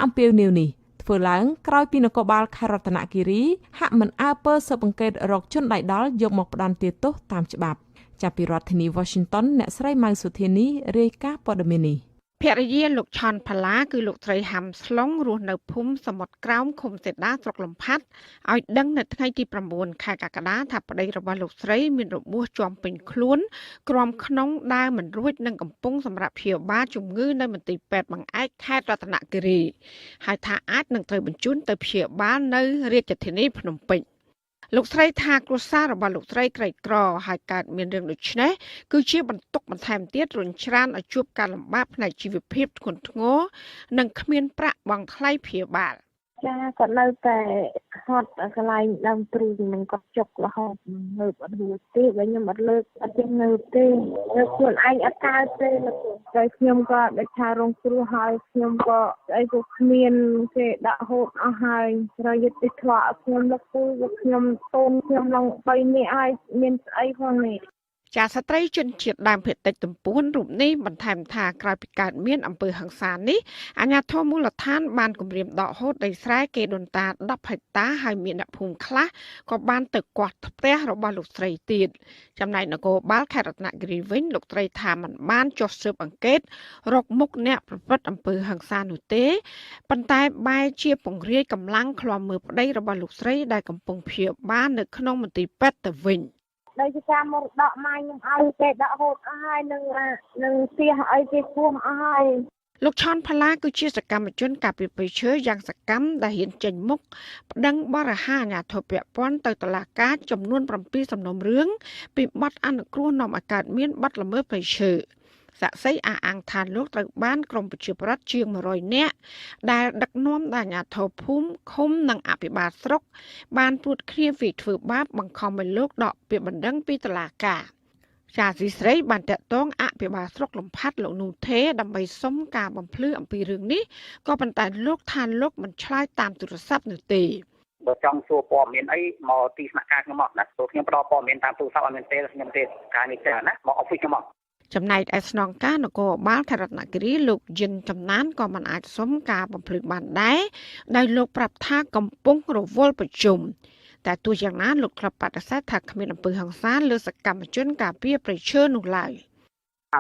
អំពាវនាវនេះធ្វើឡើងក្រោយពីនគរបាលខេត្តរតនគិរីហាក់មិនអើពើស៊ើបអង្កេតរកជនដៃដល់យកមកផ្ដន្ទាទោសតាមច្បាប់ចាប់ពីរដ្ឋធានី Washington អ្នកស្រីម៉ៅសុធានីរាយការណ៍ព័ត៌មាននេះភរិយាលោកឆនផាឡាគឺលោកស្រីហាំស្លុងរស់នៅភូមិសមុទ្រក្រោមឃុំសេដាស្រុកលំផាត់ឲ្យដឹងនៅថ្ងៃទី9ខែកក្កដាថាប្តីរបស់លោកស្រីមានរបួសជាំពេញខ្លួនក្រំក្នុងដើរមិនរួចនិងកំពុងសម្រាប់ព្យាបាលជំងឺនៅមន្ទីរពេទ្យបង្អែកខេត្តរតនគិរីហើយថាអាចនឹងត្រូវបញ្ជូនទៅព្យាបាលនៅរាជធានីភ្នំពេញលោកស្រីថាគ្រួសាររបស់លោកស្រីក្រីក្រហើយកើតមានរឿងដូចនេះគឺជាបន្ទុកបន្ថែមទៀតរុញច្រានឲ្យជួបការលំបាកផ្នែកជីវភាពធ្ងន់ធ្ងរនិងគ្មានប្រាក់បង់ថ្លៃព្យាបាល ចាគាត់នៅតែហត់កន្លែងដើមទ្រូងនឹងគាត់ចុករហូតងើបអត់រួចទេបើខ្ញុំអត់លើកអត់ចេះងើបទេលើកខ្លួនឯងអត់កើតទេតែខ្ញុំក៏ដូចថារងគ្រោះហើយខ្ញុំក៏អីក៏គ្មានគេដាក់ហូតអស់ហើយរយុទ្ធធម៌ខ្ញុំលោកពូខ្ញុំតូនខ្ញុំឡើង3នាក់ហើយមានស្អីផងនេះចាស្ត្រីជនជាតិដើមភាគតិចទំពួនរូបនេះបន្ថែមថាក្រោយពីកើតមានអំពើហិង្សានេះអាជ្ញាធរមូលដ្ឋានបានគម្រាមដកហូតដីស្រែគេដូនតា10ហិកតាហើយមានអ្នកភូមិខ្លះក៏បានទៅគាស់ផ្ទះរបស់លោកស្រីទៀតចំណែកនគរបាលខេត្តរតនគិរីវិញលោកស្រីថាมันបានចុះស៊ើបអង្កេតរកមុខអ្នកប្រព្រឹត្តអំពើហិង្សានោះទេប៉ុន្តែបែរជាពង្រាយកម្លាំងឃ្លាំមើលប្តីរបស់លោកស្រីដែលកំពុងព្យាបាលនៅក្នុងមន្ទីរពេទ្យទៅវិញដោយសារមរតកម៉ែខ្ញុំឲ្យគេដាក់ហូតអស់ហើយនឹងផ្ទះអីគេគោះអស់ហើយលោកឆនផាឡាគឺជាសកម្មជនការពារព្រៃឈើយ៉ាងសកម្មដែលហ៊ានចេញមុខប្តឹងបរិហាអាជ្ញាធរពាក់ព័ន្ធទៅតុលាការចំនួន7សំណុំរឿងពីបទអនុគ្រោះនាំឲ្យកើតមានបទល្មើសព្រៃឈើសាក់សីអះអាងថាលោកត្រូវបានក្រុមប្រជាពលរដ្ឋជាង100នាក់ដែលដឹកនាំដោយអាជ្ញាធរភូមិឃុំនិងអភិបាលស្រុកបានព្រួតគ្នាវិធ្វើបាបបង្ខំឲ្យលោកដកពាក្យបណ្ដឹងពីតុលាការចាស៊ីស្រីបានតាក់ទងអភិបាលស្រុកលំផាត់លោកនូទេដើម្បីសុំការបំភ្លឺអំពីរឿងនេះក៏ប៉ុន្តែលោកថាលោកមិនឆ្លើយតាមទូរស័ព្ទនោះទេបើចង់សួរព័ត៌មានអីមកទីស្នាក់ការខ្ញុំមកណាព្រោះខ្ញុំផ្ដល់ព័ត៌មានតាមទូរស័ព្ទអត់មានទេខ្ញុំទេការនេះទេណាមកអอฟហ្វិសខ្ញុំមកចំណែកឯស្នងការនគរបាលខេត្តរតនគិរីលោកយិនចំណានក៏មិនអាចសុំការបំភ្លឺបានដែរដោយលោកប្រាប់ថាកំពុងរវល់ប្រជុំតែទោះយ៉ាងណាលោកធ្លាប់បដិសេធថាគ្មានអំពើហិង្សាលើសកម្មជនការពារព្រៃឈើនោះឡើយ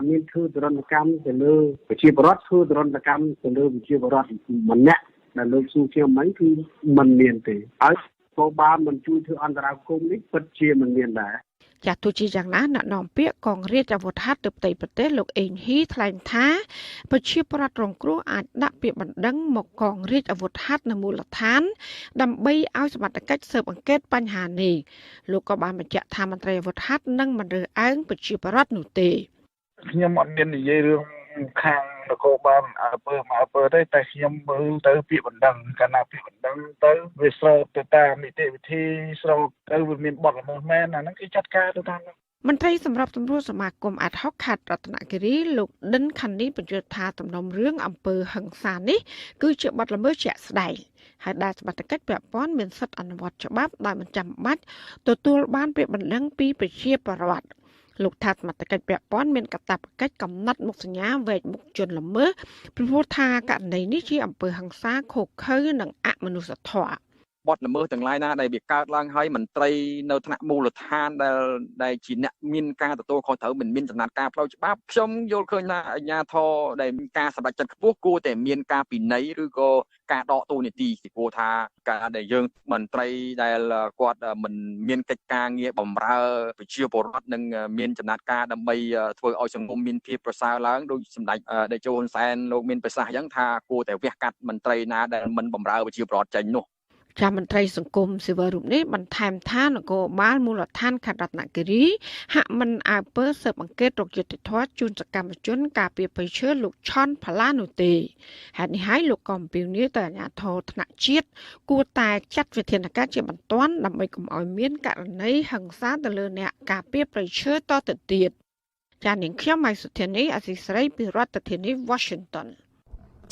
មានធ្វើទរណកម្មទៅលើប្រជាពលរដ្ឋធ្វើទរណកម្មទៅលើប្រជាពលរដ្ឋម្នាក់ដែលលោកស៊ូជាមិញគឺមិនមានទេហើយក៏បានមិនជួយធ្វើអន្តរាគមន៍នេះពិតជាមិនមានដែរចាទោះជាយ៉ាងណាអ្នកនាំពាក្យកងរាជអាវុធហត្ថទៅផ្ទៃប្រទេសលោកអេងហ៊ីថ្លែងថាប្រជាពលរដ្ឋរងគ្រោះអាចដាក់ពាក្យបណ្ដឹងមកកងរាជអាវុធហត្ថនៅមូលដ្ឋានដើម្បីឲ្យសមត្ថកិច្ចស៊ើបអង្កេតបញ្ហានេះលោកក៏បានបញ្ជាក់ថាមន្ត្រីអាវុធហត្ថនឹងមិនរើសអើងប្រជាពលរដ្ឋនោះទេខ្ញុំអត់មាននិយាយរឿងខាងនគរបាលអើពើទេតែខ្ញុំមើលទៅពាក្យបណ្ដឹងកាលណាពាក្យបណ្ដឹងទៅវាស្របទៅតាមនីតិវិធីស្របទៅវាមានបទល្មើសមែនអាហ្នឹងគេចាត់ការទៅតាមនោះមន្ត្រីសម្រាប់សម្រួលសមាគមអាត់ហុកខេត្តរតនគិរីលោកដិនខាន់នីបញ្ជាក់ថាទំនំរឿងអំពើហិង្សានេះគឺជាបទល្មើសជាក់ស្ដែងហើយដែលសមត្ថកិច្ចពាក់ព័ន្ធមានសិទ្ធិអនុវត្តច្បាប់ដោយមិនចាំបាច់ទទួលបានពាក្យបណ្ដឹងពីប្រជាពលរដ្ឋលោកថាសមត្ថកិច្ចពាក់ព័ន្ធមានកាតព្វកិច្ចកំណត់មុខសញ្ញាវែកមុខជនល្មើសព្រោះថាករណីនេះជាអំពើហិង្សាឃោរឃៅនិងអមនុស្សធម៌បទល្មើសទាំងឡាយណាដែលវាកើតឡើងហើយមន្ត្រីនៅថ្នាក់មូលដ្ឋានដែលជាអ្នកមានការទទួលខុសត្រូវមិនមានចំណាត់ការផ្លូវច្បាប់ខ្ញុំយល់ឃើញថាអាជ្ញាធរដែលមានការសម្រេចចិត្តខ្ពស់គួរតែមានការពិន័យឬក៏ការដកតួនាទីពីព្រោះថាការដែលយើងមន្ត្រីដែលគាត់មិនមានកិច្ចការងារបម្រើប្រជាពលរដ្ឋនិងមានចំណាត់ការដើម្បីធ្វើឲ្យសង្គមមានភាពប្រសើរឡើងដោយសម្ដេចតេជោហ៊ុនសែនលោកមានប្រសាសន៍អញ្ចឹងថាគួរតែវះកាត់មន្ត្រីណាដែលមិនបម្រើប្រជាពលរដ្ឋចេញនោះចាមន្ត្រីសង្គមស៊ីវិលរូបនេះបន្ថែមថានគរបាលមូលដ្ឋានខេត្តរតនគិរីហាក់មិនអើពើស៊ើបអង្កេតរកយុត្តិធម៌ជូនសកម្មជនការពារព្រៃឈើលោកឆនផាឡានោះទេហេតុនេះហើយលោកក៏អំពាវនាវទៅអាជ្ញាធរថ្នាក់ជាតិគួរតែចាត់វិធានការជាបន្ទាន់ដើម្បីកុំឲ្យមានករណីហិង្សាទៅលើអ្នកការពារព្រៃឈើតទៅទៀតចានាងខ្ញុំម៉ៃសុធានីអសីស្រីពីរដ្ឋធានី Washington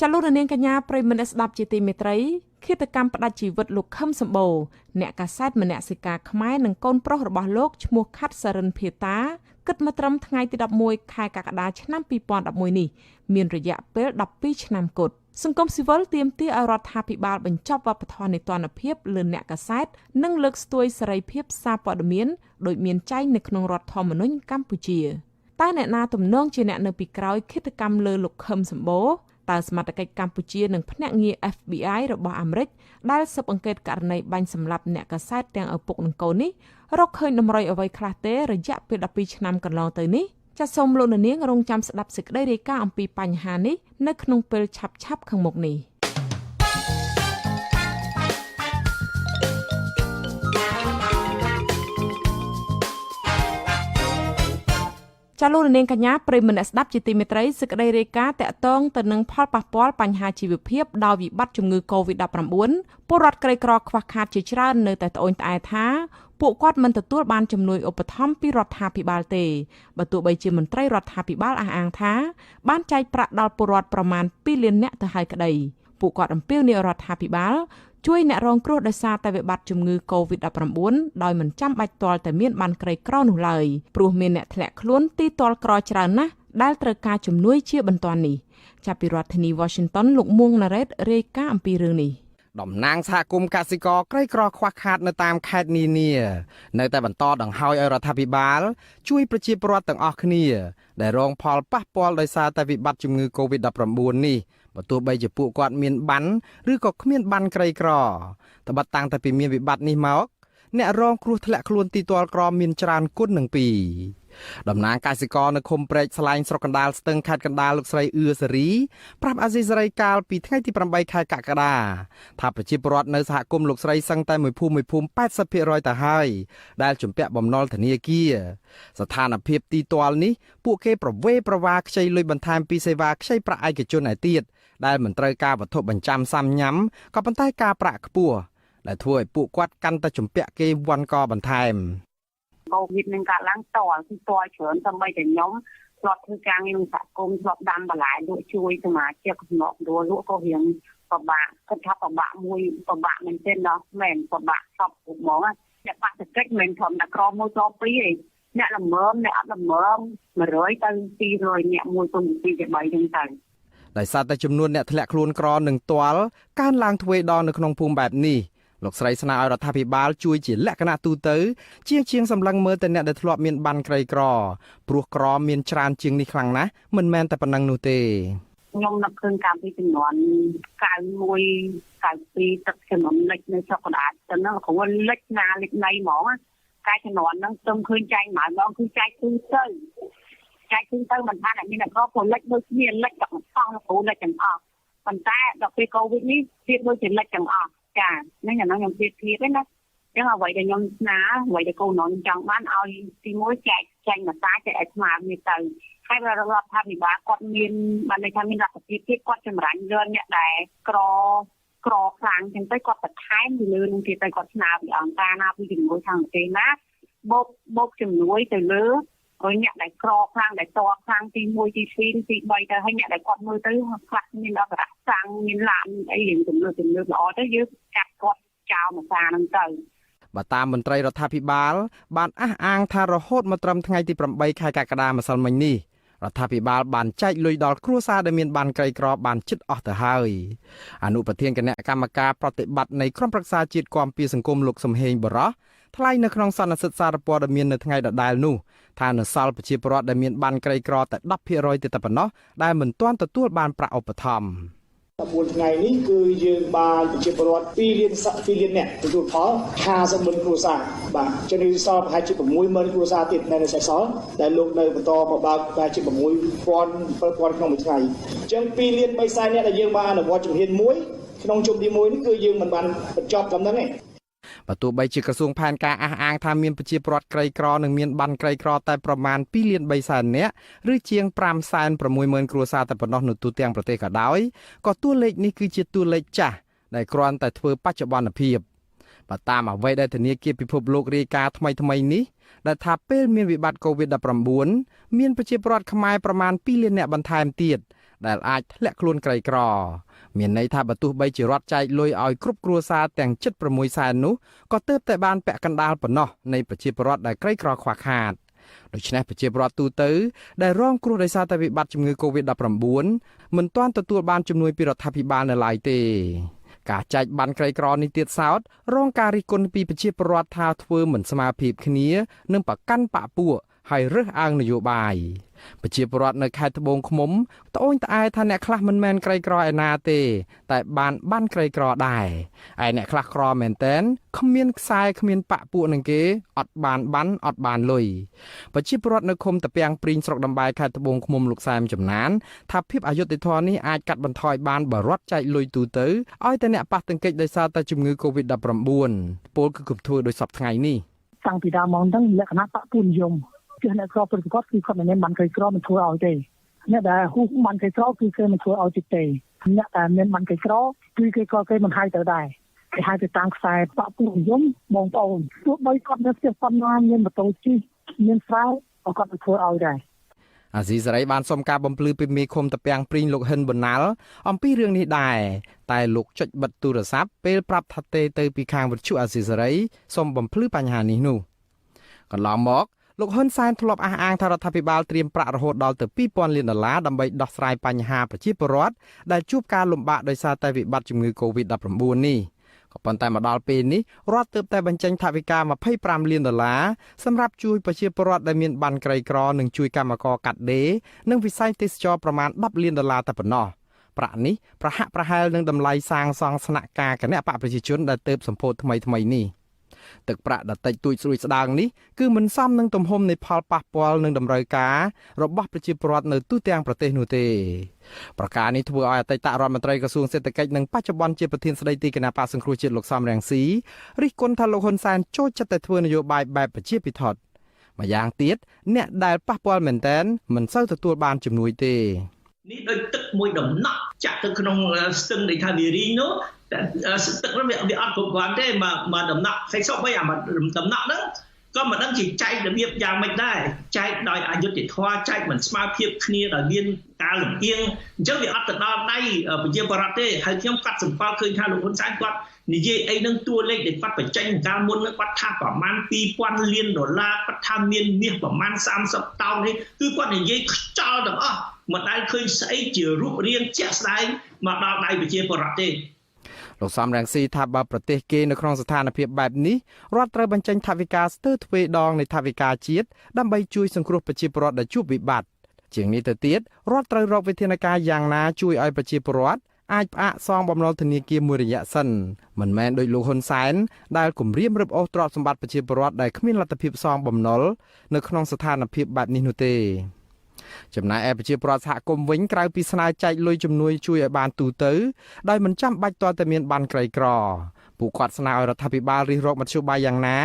ចលនានាងកញ្ញាប្រិយមិត្តស្ដាប់ជាទីមេត្រីឃាតកម្មផ្ដាច់ជីវិតលោកខឹមសម្បូរអ្នកកាសែតមនសិការខ្មែរនិងកូនប្រុសរបស់លោកឈ្មោះខាត់សរិនភាតាគិតមកត្រឹមថ្ងៃទី11ខែកក្កដាឆ្នាំ2011នេះមានរយៈពេល12ឆ្នាំគត់សង្គមស៊ីវិលទាមទារឲ្យរដ្ឋាភិបាលបញ្ចប់វប្បធម៌នៃទណ្ឌភាពលើអ្នកកាសែតនិងលើកស្ទួយសេរីភាពសារព័ត៌មានដោយមានចែងនៅក្នុងរដ្ឋធម្មនុញ្ញកម្ពុជាតែអ្នកណាទំនងជាអ្នកនៅពីក្រោយឃាតកម្មលើលោកខឹមសម្បូរតើសមត្ថកិច្ចកម្ពុជានិងភ្នាក់ងារ FBI របស់អាមេរិកដែលស៊ើបអង្កេតករណីបាញ់សម្លាប់អ្នកកាសែតទាំងឪពុកនិងកូននេះរកឃើញតម្រុយអ្វីខ្លះទេរយៈពេល12ឆ្នាំកន្លងទៅនេះចាសសូមលោកនាងរងចាំស្ដាប់សេចក្តីរាយការណ៍អំពីបញ្ហានេះនៅក្នុងពេលឆាប់ៗខាងមុខនេះ ចាលោកនាងកញ្ញាប្រិយមិត្តអ្នកស្ដាប់ជាទីមេត្រីសេចក្តីរាយការណ៍តាក់ទងទៅនឹងផលប៉ះពាល់បញ្ហាជីវភាពដោយវិបត្តិជំងឺ Covid-19 ពលរដ្ឋក្រីក្រខ្វះខាតជាច្រើននៅតែត្អូញត្អែថាពួកគាត់មិនទទួលបានជំនួយឧបត្ថម្ភពីរដ្ឋាភិបាលទេបើទោះបីជាមន្ត្រីរដ្ឋាភិបាលអះអាងថាបានចែកប្រាក់ដល់ពលរដ្ឋប្រមាណ2លាននាក់ទៅហើយក្តីពួកគាត់អំពាវនាវរដ្ឋាភិបាលជួយអ្នករងគ្រោះដោយសារតែវិបត្តិជំងឺ Covid-19 ដោយមិនចាំបាច់ទាល់តែមានបានក្រីក្រនោះឡើយព្រោះមានអ្នកធ្លាក់ខ្លួនទីទាល់ក្រច្រើនណាស់ដែលត្រូវការជំនួយជាបន្ទាន់នេះចាប់ពីរដ្ឋធានី Washington លោកមួងណារ៉េតរាយការណ៍អំពីរឿងនេះតំណាងសហគមន៍កសិករក្រីក្រខ្វះខាតនៅតាមខេត្តនានានៅតែបន្តដង្ហោយឲ្យរដ្ឋាភិបាលជួយប្រជាពលរដ្ឋទាំងអស់គ្នាដែលរងផលប៉ះពាល់ដោយសារតែវិបត្តិជំងឺ Covid-19 នេះបើទោះបីជាពួកគាត់មានបានឬក៏គ្មានបានក្រីក្រតែបាត់តាំងតែពីមានវិបត្តិនេះមកអ្នករងគ្រោះធ្លាក់ខ្លួនទីទាល់ក្រមានច្រើនគុណនឹងពីរតំណាងកសិករនៅឃុំព្រែកស្លែងស្រុកកណ្ដាលស្ទឹងខេត្តកណ្ដាលលោកស្រីអឿសេរីប្រាប់អាស៊ីសេរីកាលពីថ្ងៃទី8ខែកក្កដាថាប្រជាពលរដ្ឋនៅសហគមន៍លោកស្រីសឹងតែមួយភូមិ 80% ទៅហើយដែលជំពាក់បំណុលធនាគារស្ថានភាពទីទាល់នេះពួកគេប្រវេប្រវាខ្ចីលុយបន្ថែមពីសេវាខ្ចីប្រាក់ឯកជនឯទៀតដែលមិនត្រូវការវត្ថុបញ្ចាំសាំញ៉ាំក៏ប៉ុន្តែការប្រាក់ខ្ពស់ដែលធ្វើឲ្យពួកគាត់កាន់តែជំពាក់គេវ័នកបន្ថែមCOVID នឹងកើតឡើងតល់គឺតល់ច្រើនតែបីតែខ្ញុំធ្លាប់ធ្វើការងារក្នុងសហគមន៍ធ្លាប់ដាំបន្លែលក់ជួយសមាជិកក្នុងដួលលក់ក៏រៀងពិបាកគាត់ថាពិបាកមួយពិបាកមែនទេណោះមែនពិបាកសពហ្មងអ្នកបាក់តកិច្ចមិនធម្មតាក្រមួយក្រពីរឯងអ្នកល្មមអ្នកអត់ល្មម100ទៅ200អ្នកមួយទៅ2ទៅ3ចឹងទៅដោយសារតែចំនួនអ្នកធ្លាក់ខ្លួនក្រនឹងទាល់កើនឡើងទ្វេដងនៅក្នុងភូមិបែបនេះលោកស្រីស្នើឲ្យរដ្ឋាភិបាលជួយជាលក្ខណៈទូទៅជាងសម្លឹងមើលទៅអ្នកដែលធ្លាប់មានបានក្រីក្រព្រោះក្រមានច្រើនជាងនេះខ្លាំងណាស់មិនមែនតែប៉ុណ្ណឹងនោះទេខ្ញុំនឹកឃើញកាលពីចំនួន91 92ទឹកចំនួនលិចនៅស្រុកកណ្ដាលទៅហ្នឹងគ្រាន់លិចណាលិចណៃហ្មងកាយចំនួនហ្នឹងខ្ញុំឃើញចែកម៉ៅម្ដងគឺចែកទូទៅមិនថាតែមានតែក្រពលិចដូចគ្នាលិចតែមិនផងគ្រូលិចទាំងអស់ប៉ុន្តែដល់ពេលកូវីដនេះទៀតដូចជាលិចទាំងអស់ចាហ្នឹងអានោះខ្ញុំទៀតទេណាចឹងអ្វីដែលខ្ញុំស្នើអ្វីដែលកូននរចង់បានឲ្យទីមួយចែកចាញ់មកតាចែកឲ្យស្មើគ្នាទៅហើយរដ្ឋាភិបាលគាត់មានបានន័យថាមានរដ្ឋាភិបាលទៀតគាត់ចម្រាញ់លើអ្នកដែលក្រខ្លាំងចឹងទៅគាត់បន្ថែមពីលើនឹងទៀតទៅគាត់ស្នើពីអង្គការណាពីជំនួយខាងប្រទេសណាបូកជំនួយទៅលើហើយអ្នកដែលក្រខ្លាំងដែលតខ្លាំងទី1ទី2ទី3ទៅហើយអ្នកដែលគាត់មើលទៅខ្លះមានដល់ប្រសាំងមានឡានអីរឿងទំនើបល្អទៅយើងកាត់គាត់ចោលមកសារហ្នឹងទៅបើតាមមន្ត្រីរដ្ឋាភិបាលបានអះអាងថារហូតមកត្រឹមថ្ងៃទី8ខែកក្កដាម្សិលមិញនេះរដ្ឋាភិបាលបានចែកលុយដល់គ្រួសារដែលមានបានក្រីក្របានជិតអស់ទៅហើយអនុប្រធានគណៈកម្មការប្រតិបត្តិនៃក្រុមប្រឹក្សាជាតិគាំពារសង្គមលោកសំហេងបរោះថ្លែងនៅក្នុងសន្និសីទសារព័ត៌មាននៅថ្ងៃដដែលនោះថានៅសល់ប្រជាពលរដ្ឋដែលមានបានក្រីក្រតែ 10% ទេតែប៉ុណ្ណោះដែលមិនទាន់ទទួលបានប្រាក់ឧបត្ថម្ភ14ថ្ងៃនេះគឺយើងបានប្រជាពលរដ្ឋ2លានអ្នកទទួលផល50,000គ្រួសារបាទចំណុចសល់ប្រហែលជា60,000គ្រួសារទៀតនៅសេសសល់ដែលលោកនៅបន្តមកបើកប្រហែលជា6,000 7,000ក្នុងមួយថ្ងៃអញ្ចឹង2លាន3សែនអ្នកដែលយើងបានអនុវត្តជំហាន1ក្នុងជុំទី1នេះគឺយើងមិនបានបញ្ចប់តាមហ្នឹងទេបើទោះបីជាក្រសួងផែនការអះអាងថាមានប្រជាពលរដ្ឋក្រីក្រនិងមានបានក្រីក្រតែប្រមាណ2លាន3សែននាក់ឬជាង560,000គ្រួសារតែប៉ុណ្ណោះនៅទូទាំងប្រទេសក៏ដោយក៏តួលេខនេះគឺជាតួលេខចាស់ដែលគ្រាន់តែធ្វើបច្ចុប្បន្នភាពបើតាមអ្វីដែលធនាគារពិភពលោករាយការណ៍ថ្មីនេះដែលថាពេលមានវិបត្តិ COVID-19 មានប្រជាពលរដ្ឋខ្មែរប្រមាណ2លាននាក់បន្ថែមទៀតដែលអាចធ្លាក់ខ្លួនក្រីក្រមានន័យថាបើទោះបីជារដ្ឋចែកលុយឲ្យគ្រប់គ្រួសារទាំង76សែននោះក៏ទើបតែបានពាក់កណ្ដាលប៉ុណ្ណោះនៃប្រជាពលរដ្ឋដែលក្រីក្រខ្វះខាតដូច្នេះប្រជាពលរដ្ឋទូទៅដែលរងគ្រោះដោយសារតែវិបត្តិជំងឺ COVID-19 មិនទាន់ទទួលបានជំនួយពីរដ្ឋាភិបាលនៅឡើយទេការចែកបានក្រីក្រនេះទៀតសោតរងការរិះគន់ពីប្រជាពលរដ្ឋថាធ្វើមិនស្មើភាពគ្នានិងប្រកាន់បកពួកហើយរើសអើងនយោបាយប្រជាពលរដ្ឋនៅខេត្តត្បូងឃ្មុំត្អូញត្អែថាអ្នកខ្លះមិនមែនក្រីក្រឯណាទេតែបានក្រីក្រដែរឯអ្នកខ្លះក្រមែនតែនគ្មានខ្សែគ្មានបកពួកនឹងគេអត់បានលុយប្រជាពលរដ្ឋនៅឃុំតាពាំងព្រីងស្រុកដំបែខេត្តត្បូងឃ្មុំលោកសែមចំណានថាភាពអយុត្តិធម៌នេះអាចកាត់បន្ថយបានបើរដ្ឋចែកលុយទូទៅឲ្យតែអ្នកប៉ះទង្គិចដោយសារតែជំងឺ COVID-19 ពលគឺគំធ្វើដោយសពថ្ងៃនេះតាំងពីដើមមកហ្នឹងលក្ខណៈបកពូនិយម ជាអ្នកក្រប្រកបគឺគាត់មិនមែនបានក្រីក្រមិនធ្វើឲ្យទេអ្នកដែលហ៊ូបានក្រីក្រគឺគេមិនធ្វើឲ្យទេអ្នកដែលមានបានក្រីក្រគឺគេក៏គេមិនហៅទៅដែរគេហៅទៅតាមខ្សែបពុនិយមបងប្អូនទោះបីគាត់នៅផ្ទះប៉ុណ្ណាមានម៉ូតូជិះមានស្រែក៏គាត់មិនធ្វើឲ្យដែរអាស៊ីសេរីបានសុំការបំភ្លឺពីមេឃុំតាពាំងព្រីងលោកហិនប៊ុនណាល់អំពីរឿងនេះដែរតែលោកចុចបិទទូរស័ព្ទពេលប្រាប់ថាទេទៅពីខាងវិទ្យុអាស៊ីសេរីសុំបំភ្លឺបញ្ហានេះនោះកន្លងមកលោកហ៊ុនសែនធ្លាប់អះអាងថារដ្ឋាភិបាលត្រៀមប្រាក់រហូតដល់ទៅ$2000 លានដើម្បីដោះស្រាយបញ្ហាប្រជាពលរដ្ឋដែលជួបការលំបាកដោយសារតែវិបត្តិជំងឺ Covid-19 នេះក៏ប៉ុន្តែមកដល់ពេលនេះរដ្ឋទើបតែបញ្ចេញថវិកា$25 លានសម្រាប់ជួយប្រជាពលរដ្ឋដែលមានបានក្រីក្រនិងជួយកម្មករកាត់ដេរនិងវិស័យទេសចរប្រមាណ$10 លានតែប៉ុណ្ណោះប្រាក់នេះប្រហាក់ប្រហែលនឹងតម្លៃសាងសង់ស្នាក់ការគណៈបកប្រជាជនដែលទើបសម្ពោធថ្មីនេះទឹកប្រាក់ដតិចតួចស្រួយស្ដាងនេះគឺមិនសមនឹងទំហំនៃផលប៉ះពាល់នឹងតម្រូវការរបស់ប្រជាពលរដ្ឋនៅទូទាំងប្រទេសនោះទេប្រការនេះធ្វើឲ្យអតីតរដ្ឋមន្ត្រីក្រសួងសេដ្ឋកិច្ចនិងបច្ចុប្បន្នជាប្រធានស្ដីទីគណៈបកសង្គ្រោះជាតិលោកសំរងស៊ីរិះគន់ថាលោកហ៊ុនសែនចូលចិត្តតែធ្វើនយោបាយបែបប្រជាពិធដ្ឋម្យ៉ាងទៀតអ្នកដែលប៉ះពាល់មែនទែនមិនសូវទទួលបានជំនួយទេនេះដូចទឹកមួយដំណក់ចាក់ទៅក្នុងស្ទឹងដែលថាវារីងនោះតែទឹកនោះវាអត់គ្រប់គ្រាន់ទេមកដំណក់ផ្សេងសោះបីអាដំណក់ហ្នឹងក៏មិនដឹងជាចែករបៀបយ៉ាងម៉េចដែរចែកដោយអយុត្តិធម៌ចែកមិនស្មើភាពគ្នាដោយមានការលំអៀងអញ្ចឹងវាអត់ទៅដល់ដៃប្រជាពលរដ្ឋទេហើយខ្ញុំកាត់សម្គាល់ឃើញថាលោកហ៊ុនសែនគាត់និយាយអីនឹងតួលេខដែលគាត់បញ្ចេញកាលមុនគាត់ថាប្រមាណ$2000 លានគាត់ថាមានមាសប្រមាណ30តោននេះគឺគាត់និយាយខ្ចោលទាំងអស់មិនដែលឃើញស្អីជារូបរាងជាក់ស្ដែងមកដល់ដៃប្រជាពលរដ្ឋទេលោកសំរងស៊ីថាបើប្រទេសគេនៅក្នុងស្ថានភាពបែបនេះរដ្ឋត្រូវបញ្ចេញថវិកាស្ទើរទ្វេដងនៃថវិកាជាតិដើម្បីជួយសង្គ្រោះប្រជាពលរដ្ឋដែលជួបវិបត្តិជាងនេះទៅទៀតរដ្ឋត្រូវរកវិធានការយ៉ាងណាជួយឲ្យប្រជាពលរដ្ឋអាចផ្អាកសងបំណុលធនាគារមួយរយៈសិនមិនមែនដោយលោកហ៊ុនសែនដែលគំរាមរឹបអូសទ្រព្យសម្បត្តិប្រជាពលរដ្ឋដែលគ្មានលទ្ធភាពសងបំណុលនៅក្នុងស្ថានភាពបែបនេះនោះទេចំណែកឯប្រជាពលរដ្ឋសហគមន៍វិញក្រៅពីស្នើចែកលុយជំនួយជួយឲ្យបានទូទៅដោយមិនចាំបាច់ទាល់តែមានបានក្រីក្រពួកគាត់ស្នើឲ្យរដ្ឋាភិបាលរិះរកមធ្យោបាយយ៉ាងណា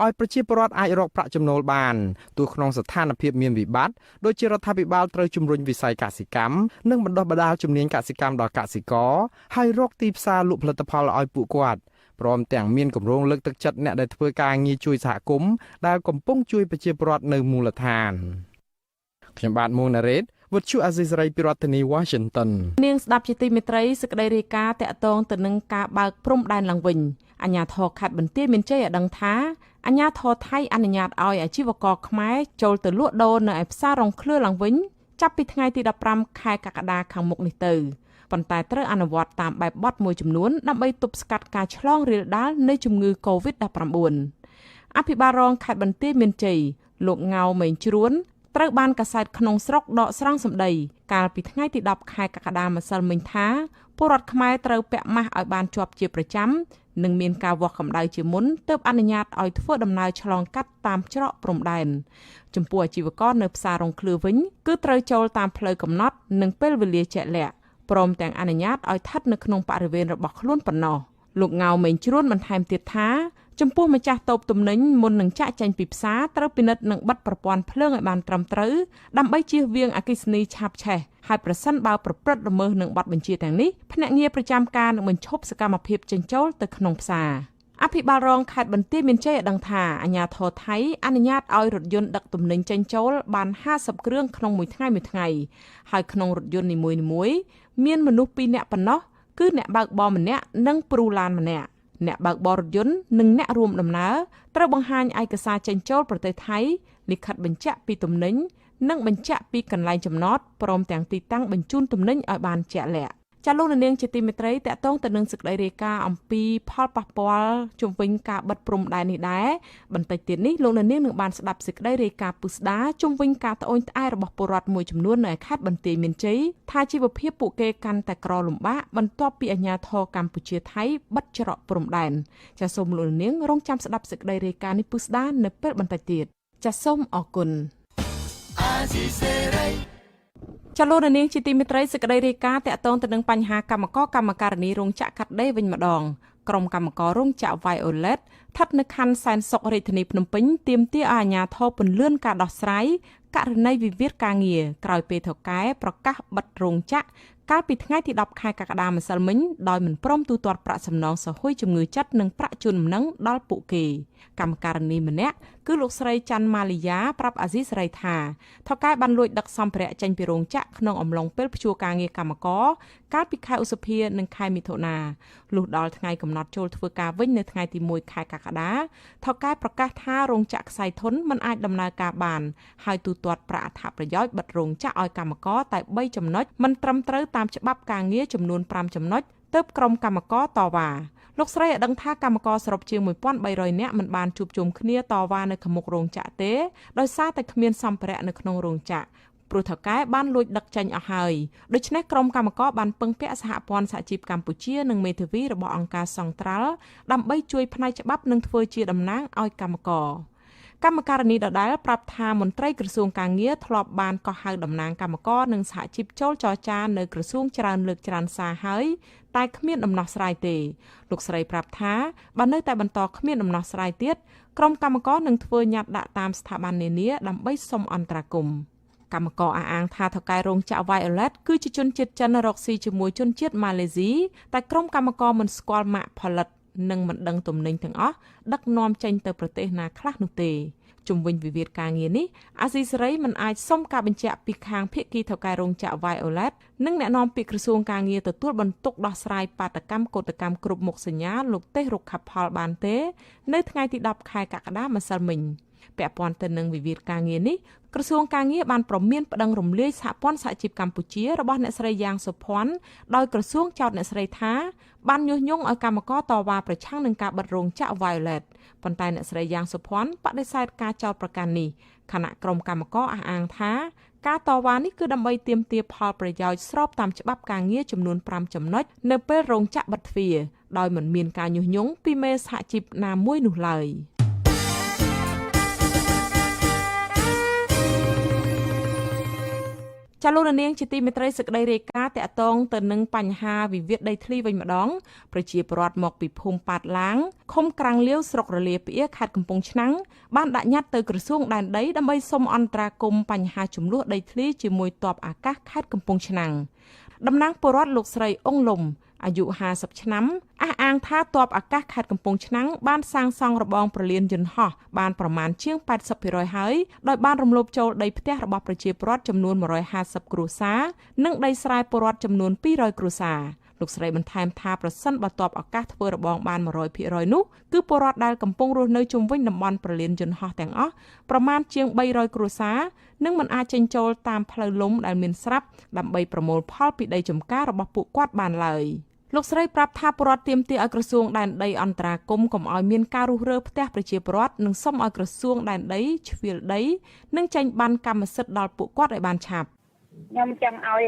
ឲ្យប្រជាពលរដ្ឋអាចរកប្រាក់ចំណូលបានទោះក្នុងស្ថានភាពមានវិបត្តិដូចជារដ្ឋាភិបាលត្រូវជំរុញវិស័យកសិកម្មនិងបណ្ដុះបណ្ដាលជំនាញកសិកម្មដល់កសិករហើយរកទីផ្សារលក់ផលិតផលឲ្យពួកគាត់ព្រមទាំងមានគម្រោងលើកទឹកចិត្តអ្នកដែលធ្វើការងារជួយសហគមន៍ដែលកំពុងជួយប្រជាពលរដ្ឋនៅមូលដ្ឋានខ្ញុំបាទមួងណារ៉េតវិទ្យុអាស៊ីសេរីពីរដ្ឋធានី Washington នាងស្ដាប់ជាទីមេត្រីសេចក្តីរាយការណ៍តាក់ទងទៅនឹងការបើកព្រំដែនឡើងវិញអាជ្ញាធរខេត្តបន្ទាយមានជ័យឲ្យដឹងថាអាជ្ញាធរថៃអនុញ្ញាតឲ្យអាជីវករខ្មែរចូលទៅលក់ដូរនៅឯផ្សាររងឃ្លឿឡើងវិញចាប់ពីថ្ងៃទី15ខែកក្កដាខាងមុខនេះទៅប៉ុន្តែត្រូវអនុវត្តតាមបែបបទមួយចំនួនដើម្បីទប់ស្កាត់ការឆ្លងរាលដាលនៃជំងឺ Covid-19 អភិបាលរងខេត្តបន្ទាយមានជ័យលោកងៅមេងជ្រួនត្រូវបានកាសែតក្នុងស្រុកដកស្រង់សម្ដីកាលពីថ្ងៃទី10ខែកក្កដាម្សិលមិញថាពលរដ្ឋខ្មែរត្រូវពាក់ម៉ាស់ឲ្យបានជាប់ជាប្រចាំនិងមានការវាស់កម្ដៅជាមុនទើបអនុញ្ញាតឲ្យធ្វើដំណើរឆ្លងកាត់តាមច្រកព្រំដែនចំពោះអាជីវករនៅផ្សាររងឃ្លឿវិញគឺត្រូវចូលតាមផ្លូវកំណត់និងពេលវេលាជាក់លាក់ព្រមទាំងអនុញ្ញាតឲ្យស្ថិតនៅក្នុងបរិវេណរបស់ខ្លួនប៉ុណ្ណោះលោកងៅមេងជ្រួនបន្ថែមទៀតថាចំពោះម្ចាស់តូបទំនិញមុននឹងចាក់ចេញពីផ្សារត្រូវពិនិត្យនិងបិទប្រព័ន្ធភ្លើងឲ្យបានត្រឹមត្រូវដើម្បីជៀសវាងអគ្គិសនីឆាបឆេះហើយប្រសិនបើប្រព្រឹត្តល្មើសនឹងបទបញ្ជាទាំងនេះភ្នាក់ងារប្រចាំការនឹងបញ្ឈប់សកម្មភាពចេញចូលទៅក្នុងផ្សារអភិបាលរងខេត្តបន្ទាយមានជ័យឲ្យដឹងថាអាជ្ញាធរថៃអនុញ្ញាតឲ្យរថយន្តដឹកទំនិញចេញចូលបាន50គ្រឿងក្នុងមួយថ្ងៃហើយក្នុងរថយន្តនីមួយៗមានមនុស្ស2នាក់ប៉ុណ្ណោះគឺអ្នកបើកបរម្នាក់និងព្រូឡានម្នាក់អ្នកបើកបររថយន្តនិងអ្នករួមដំណើរត្រូវបង្ហាញឯកសារចេញចូលប្រទេសថៃលិខិតបញ្ជាក់ពីទំនិញនិងបញ្ជាក់ពីកន្លែងចំណតព្រមទាំងទីតាំងបញ្ជូនទំនិញឲ្យបានជាក់លាក់ចាលោកនាងជាទីមេត្រីតកតងទៅនឹងសេចក្តីរាយការណ៍អំពីផលប៉ះពាល់ជុំវិញការបិទព្រំដែននេះដែរបន្តិចទៀតនេះលោកនាងនឹងបានស្ដាប់សេចក្តីរាយការណ៍ពុស្ដាជុំវិញការត្អូញត្អែររបស់ពលរដ្ឋមួយចំនួននៅខេត្តបន្ទាយមានជ័យថាជីវភាពពួកគេកាន់តែក្រលំបាកបន្ទាប់ពីអាជ្ញាធរកម្ពុជាថៃបិទច្រកព្រំដែនចាសូមលោកនាងរងចាំស្ដាប់សេចក្តីរាយការណ៍នេះពុស្ដានៅពេលបន្តិចទៀតចាសូមអរគុណចលនានាងជាទីមេត្រីសេចក្តីរាយការណ៍តាក់ទងទៅនឹងបញ្ហាកម្មករកម្មការិនីរោងចក្រកាត់ដេរវិញម្ដង ក្រុមកម្មកររោងចក្រ Violet ស្ថិតនៅខណ្ឌសែនសុខរាជធានីភ្នំពេញទាមទារឲ្យអាជ្ញាធរពន្យាការដោះស្រាយករណីវិវាទការងារក្រោយពេលថៅកែប្រកាសបិទរោងចក្រកាលពីថ្ងៃទី10ខែកក្កដាម្សិលមិញដោយមិនព្រមទូទាត់ប្រាក់សំណងសហួយជំងឺចិត្តនិងប្រាក់ជូនដំណឹងដល់ពួកគេកម្មការនីម្នាក់គឺលោកស្រីច័ន្ទម៉ាលីយ៉ាប្រាប់អាស៊ីសេរីថាថៅកែបានលួចដឹកសម្ភារៈចេញពីរោងចក្រក្នុងអំឡុងពេលព្យួរការងារកម្មករកាលពីខែឧសភានិងខែមិថុនាលុះដល់ថ្ងៃកំណត់ចូលធ្វើការវិញនៅថ្ងៃទី1ខែកក្កដាថៅកែប្រកាសថារោងចក្រខ្សែធនមិនអាចដំណើរការបានហើយទូទាត់ប្រាក់អត្ថប្រយោជន៍បិទរោងចក្រឲ្យកម្មករតែ3ចំណុចមិនត្រឹមត្រូវតាមច្បាប់ការងារចំនួន5ចំណុចទើបក្រុមកម្មករតវ៉ាលោកស្រីឲ្យដឹងថាកម្មករសរុបជាង 1300 នាក់មិនបានជួបជុំគ្នាតវ៉ានៅខាងមុខរោងចក្រទេដោយសារតែគ្មានសម្ភារៈនៅក្នុងរោងចក្រព្រោះថៅកែបានលួចដឹកចេញអស់ហើយដូច្នេះក្រុមកម្មករបានពឹងពាក់សហព័ន្ធសហជីពកម្ពុជានិងមេធាវីរបស់អង្គការសង្ត្រាល់ដើម្បីជួយផ្នែកច្បាប់និងធ្វើជាតំណាងឲ្យកម្មករកម្មការនីដដែលប្រាប់ថាមន្ត្រីក្រសួងកាងារធ្លាប់បានកោះហៅតំណាងកម្មករនិងសហជីពចូលចរចានៅក្រសួងច្រើនលើកច្រើនសារហើយតែគ្មានដំណោះស្រាយទេលោកស្រីប្រាប់ថាបើនៅតែបន្តគ្មានដំណោះស្រាយទៀតក្រុមកម្មករនឹងធ្វើញត្តិដាក់តាមស្ថាប័ននានាដើម្បីសុំអន្តរាគមន៍កម្មករអះអាងថាថៅកែរោងចក្រ Violet គឺជាជនជាតិចិនរកស៊ីជាមួយជនជាតិម៉ាឡេស៊ីតែក្រុមកម្មករមិនស្គាល់ម៉ាកផលិតនិងមិនដឹងទំនិញទាំងអស់ដឹកនាំចេញទៅប្រទេសណាខ្លះនោះទេជុំវិញវិវាទការងារនេះអាស៊ីសេរីមិនអាចសុំការបញ្ជាក់ពីខាងភាគីថៅកែរោងចក្រ Violet និងអ្នកនាំពាក្យក្រសួងការងារទទួលបន្ទុកដោះស្រាយបាតកម្មកោតកម្មគ្រប់មុខសញ្ញាលោកទេសរុក្ខផលបានទេនៅថ្ងៃទី10ខែកក្កដាម្សិលមិញពាក់ព័ន្ធទៅនឹងវិវាទការងារនេះក្រសួងការងារបានប្រមានប្តឹងរំលាយសហព័ន្ធសហជីពកម្ពុជារបស់អ្នកស្រីយ៉ាងសុភ័ណ្ឌដោយក្រសួងចោទអ្នកស្រីថាបានញុះញង់ឲ្យកម្មករតវ៉ាប្រឆាំងនឹងការបិទរោងចក្រ Violet ប៉ុន្តែអ្នកស្រីយ៉ាងសុភ័ណ្ឌបដិសេធការចោទប្រកាន់នេះខណៈក្រុមកម្មករអះអាងថាការតវ៉ានេះគឺដើម្បីទាមទារផលប្រយោជន៍ស្របតាមច្បាប់ការងារចំនួន5ចំណុចនៅពេលរោងចក្របិទទ្វារដោយមិនមានការញុះញង់ពីមេសហជីពណាមួយនោះឡើយចាលោកនាងជាទីមេត្រីសេចក្តីរាយការណ៍តាក់ទងទៅនឹងបញ្ហាវិវាទដីធ្លីវិញម្ដងប្រជាពលរដ្ឋមកពីភូមិប៉ាតឡាងឃុំក្រាំងលាវស្រុករលាផ្អៀខេត្តកំពង់ឆ្នាំងបានដាក់ញត្តិទៅក្រសួងដែនដីដើម្បីសុំអន្តរាគមន៍បញ្ហាជម្លោះដីធ្លីជាមួយទ័ពអាកាសខេត្តកំពង់ឆ្នាំងតំណាងពលរដ្ឋលោកស្រីអ៊ុងលំអាយុ50ឆ្នាំអះអាងថាទ័ពអាកាសខេត្តកំពង់ឆ្នាំងបានសាងសង់របងប្រលានយន្តហោះបានប្រមាណជាង 80% ហើយដោយបានរំលោភចូលដីផ្ទះរបស់ប្រជាពលរដ្ឋចំនួន150គ្រួសារនិងដីស្រែពលរដ្ឋចំនួន200គ្រួសារលោកស្រីបន្ថែមថាប្រសិនបើទ័ពអាកាសធ្វើរបងបាន 100% នោះគឺពលរដ្ឋដែលកំពុងរស់នៅជុំវិញតំបន់ប្រលានយន្តហោះទាំងអស់ប្រមាណជាង300គ្រួសារនឹងមិនអាចចេញចូលតាមផ្លូវលំដែលមានស្រាប់ដើម្បីប្រមូលផលពីដីចម្ការរបស់ពួកគាត់បានឡើយលោកស្រីប្រាប់ថាពលរដ្ឋទាមទារឲ្យក្រសួងដែនដីអន្តរាគមន៍កុំឲ្យមានការរុះរើផ្ទះប្រជាពលរដ្ឋនិងសុំឲ្យក្រសួងដែនដីជ្រៀលដីនិងចេញបានកម្មសិទ្ធិដល់ពួកគាត់ឲ្យបានឆាប់ខ្ញុំចង់ឲ្យ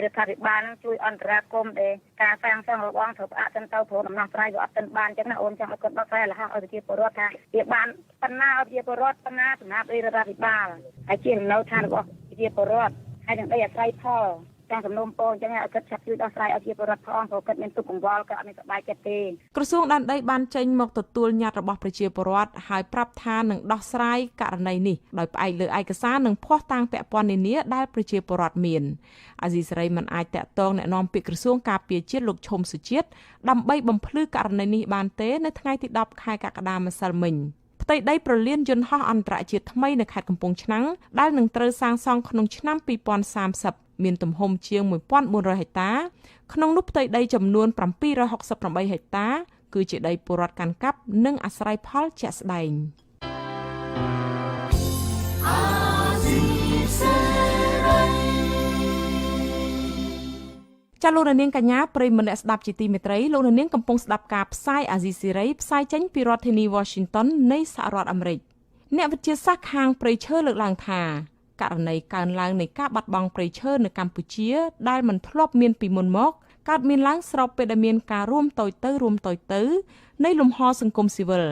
រដ្ឋាភិបាលជួយអន្តរាគមន៍ដែលការសាងសង់របងធ្វើផ្អាកទៅព្រោះដំណោះស្រាយវាអត់ទាន់បានអញ្ចឹងណាអូនចង់ឲ្យគាត់ដោះស្រាយលះឲ្យប្រជាពលរដ្ឋថាវាបានបណ្ណាឲ្យប្រជាពលរដ្ឋបណ្ណាសម្រាប់រដ្ឋាភិបាលហើយជានៅឋានរបស់ប្រជាពលរដ្ឋហើយនឹងដីអាស្រ័យផលតាមសំណុំពរអញ្ចឹងឲ្យគាត់ឆាប់ជួយដោះស្រាយឲ្យប្រជាពលរដ្ឋផងព្រោះគាត់មានទុកកង្វល់គាត់អត់មានសប្បាយចិត្តទេក្រសួងដែនដីបានចេញមកទទួលញត្តិរបស់ប្រជាពលរដ្ឋហើយប្រាប់ថានឹងដោះស្រាយករណីនេះដោយផ្អែកលើឯកសារនិងភស្តុតាងពាក់ព័ន្ធនានាដែលប្រជាពលរដ្ឋមានអាស៊ីសេរីមិនអាចតាក់ទងแนะនាំពាក្យក្រសួងការពារជាតិលោកឈុំសុជាតិដើម្បីបំភ្លឺករណីនេះបានទេនៅថ្ងៃទី10ខែកក្កដាម្សិលមិញផ្ទៃដីប្រលានយន្តហោះអន្តរជាតិថ្មីនៅខេត្តកំពង់ឆ្នាំងដែលនឹងត្រូវសាងសង់ក្នុងឆ្នាំ2030មានទំហំជាង 1,400 ហិកតាក្នុងនោះផ្ទៃដីចំនួន768ហិកតាគឺជាដីពលរដ្ឋកាន់កាប់និងអាស្រ័យផលជាក់ស្ដែងចាលោកនាងកញ្ញាប្រិយមិត្តអ្នកស្ដាប់ជាទីមេត្រីលោកនាងកំពុងស្ដាប់ការផ្សាយអាស៊ីសេរីផ្សាយចេញពីរដ្ឋធានី Washington នៃសហរដ្ឋអាមេរិកអ្នកវិទ្យាសាស្ត្រខាងព្រៃឈើលើកឡើងថាករណីកើនឡើងនៃការបាត់បង់ព្រៃឈើនៅកម្ពុជាដែលមិនធ្លាប់មានពីមុនមកកើតមានឡើងស្របពេលដែលមានការរួមតូចទៅនៃលំហសង្គមស៊ីវិល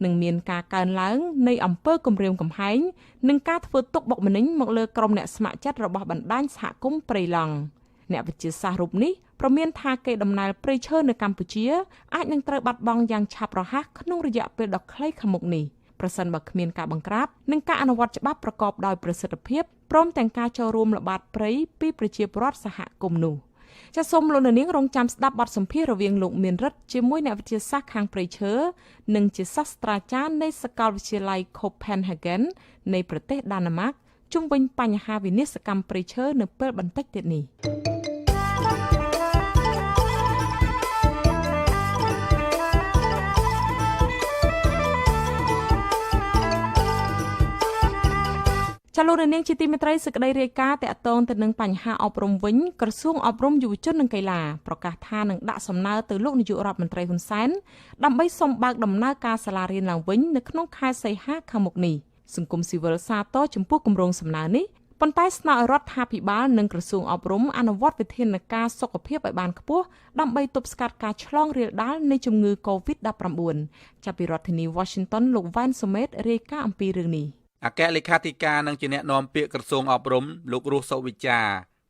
និងមានការកើនឡើងនៃអំពើគំរាមកំហែងនិងការធ្វើទុកបុកម្នេញមកលើក្រុមអ្នកស្ម័គ្រចិត្តរបស់បណ្ដាញសហគមន៍ព្រៃឡង់អ្នកវិទ្យាសាស្ត្ររូបនេះ ព្រមានថាកេរដំណែលព្រៃឈើនៅកម្ពុជាអាចនឹងត្រូវបាត់បង់យ៉ាងឆាប់រហ័សក្នុងរយៈពេលដ៏ខ្លីខាងមុខនេះប្រសិនបើគ្មានការបង្ក្រាបនិងការអនុវត្តច្បាប់ប្រកបដោយប្រសិទ្ធភាពព្រមទាំងការចូលរួមល្បាតព្រៃពីប្រជាពលរដ្ឋសហគមន៍នោះចាសសូមលោកនាងរងចាំស្ដាប់បទសម្ភាសន៍រវាងលោកមានរិទ្ធជាមួយអ្នកវិទ្យាសាស្ត្រខាងព្រៃឈើនិងជាសាស្ត្រាចារ្យនៃសាកលវិទ្យាល័យ Copenhagen នៃប្រទេសដាណឺម៉ាកជុំវិញបញ្ហាវិនាសកម្មព្រៃឈើនៅពេលបន្តិចទៀតនេះចាលោកនាងជាទីមេត្រីសេចក្តីរាយការណ៍តាក់ទងទៅនឹងបញ្ហាអប់រំវិញក្រសួងអប់រំយុវជននិងកីឡាប្រកាសថានឹងដាក់សំណើទៅលោកនាយករដ្ឋមន្ត្រីហ៊ុនសែនដើម្បីសុំបើកដំណើរការសាលារៀនឡើងវិញនៅក្នុងខែសីហាខាងមុខនេះសង្គមស៊ីវិលសាទរចំពោះគម្រោងសំណើនេះប៉ុន្តែស្នើឲ្យរដ្ឋាភិបាលនិងក្រសួងអប់រំអនុវត្តវិធានការសុខភាពឲ្យបានខ្ពស់ដើម្បីទប់ស្កាត់ការឆ្លងរាលដាលនៃជំងឺ COVID-19 ចាប់ពីរដ្ឋធានី Washington លោកវ៉ែនសុមេតរាយការណ៍អំពីរឿងនេះអគ្គលេខាធិការនិងជាអ្នកនាំពាក្យក្រសួងអប់រំលោករស់សុវិចា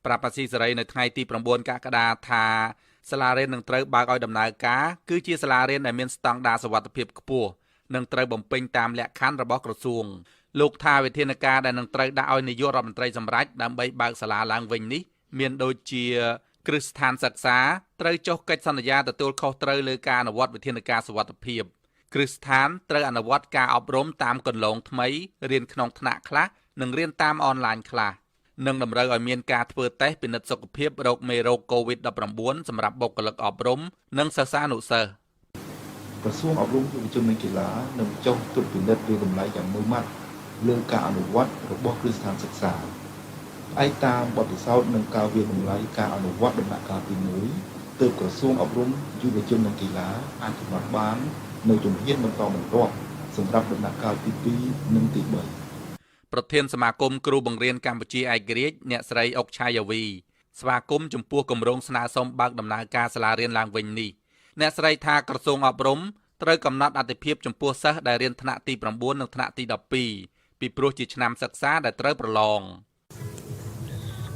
ប្រាប់អាស៊ីសេរីនៅថ្ងៃទី9កក្កដាថាសាលារៀននឹងត្រូវបើកឲ្យដំណើរការគឺជាសាលារៀនដែលមានស្តង់ដារសុវត្ថិភាពខ្ពស់និងត្រូវបំពេញតាមលក្ខខណ្ឌរបស់ក្រសួងលោកថាវិធានការដែលនឹងត្រូវដាក់ឲ្យនាយករដ្ឋមន្ត្រីសម្រេចដើម្បីបើកសាលាឡើងវិញនេះមានដូចជាគ្រឹះស្ថានសិក្សាត្រូវចុះកិច្ចសន្យាទទួលខុសត្រូវលើការអនុវត្តវិធានការសុវត្ថិភាពគ្រឹះស្ថានត្រូវអនុវត្តការអប់រំតាមគន្លងថ្មីរៀនក្នុងថ្នាក់ខ្លះនិងរៀនតាមអនឡាញខ្លះនិងតម្រូវឲ្យមានការធ្វើតេស្តពិនិត្យសុខភាពរោគមេរោគ COVID-19 សម្រាប់បុគ្គលិកអប់រំនិងសិស្សានុសិស្សក្រសួងអប់រំយុវជននិងកីឡានឹងចុះត្រួតពិនិត្យវាតម្លៃយ៉ាងម៉ឺងម៉ាត់លើការអនុវត្តរបស់គ្រឹះស្ថានសិក្សាផ្អែកតាមបទពិសោធន៍និងការវាតម្លៃការអនុវត្តដំណាក់កាលទី1ទើបក្រសួងអប់រំយុវជននិងកីឡាអាចកំណត់បាននៅជំហានបន្តបន្ទាប់សម្រាប់ដំណាក់កាលទី2និងទី3ប្រធានសមាគមគ្រូបង្រៀនកម្ពុជាឯករាជ្យអ្នកស្រីអុកឆាយាវីស្វាគមន៍ចំពោះគម្រោងស្នើសុំបើកដំណើរការសាលារៀនឡើងវិញនេះអ្នកស្រីថាក្រសួងអប់រំត្រូវកំណត់អាទិភាពចំពោះសិស្សដែលរៀនថ្នាក់ទី9និងថ្នាក់ទី12ពីព្រោះជាឆ្នាំសិក្សាដែលត្រូវប្រឡង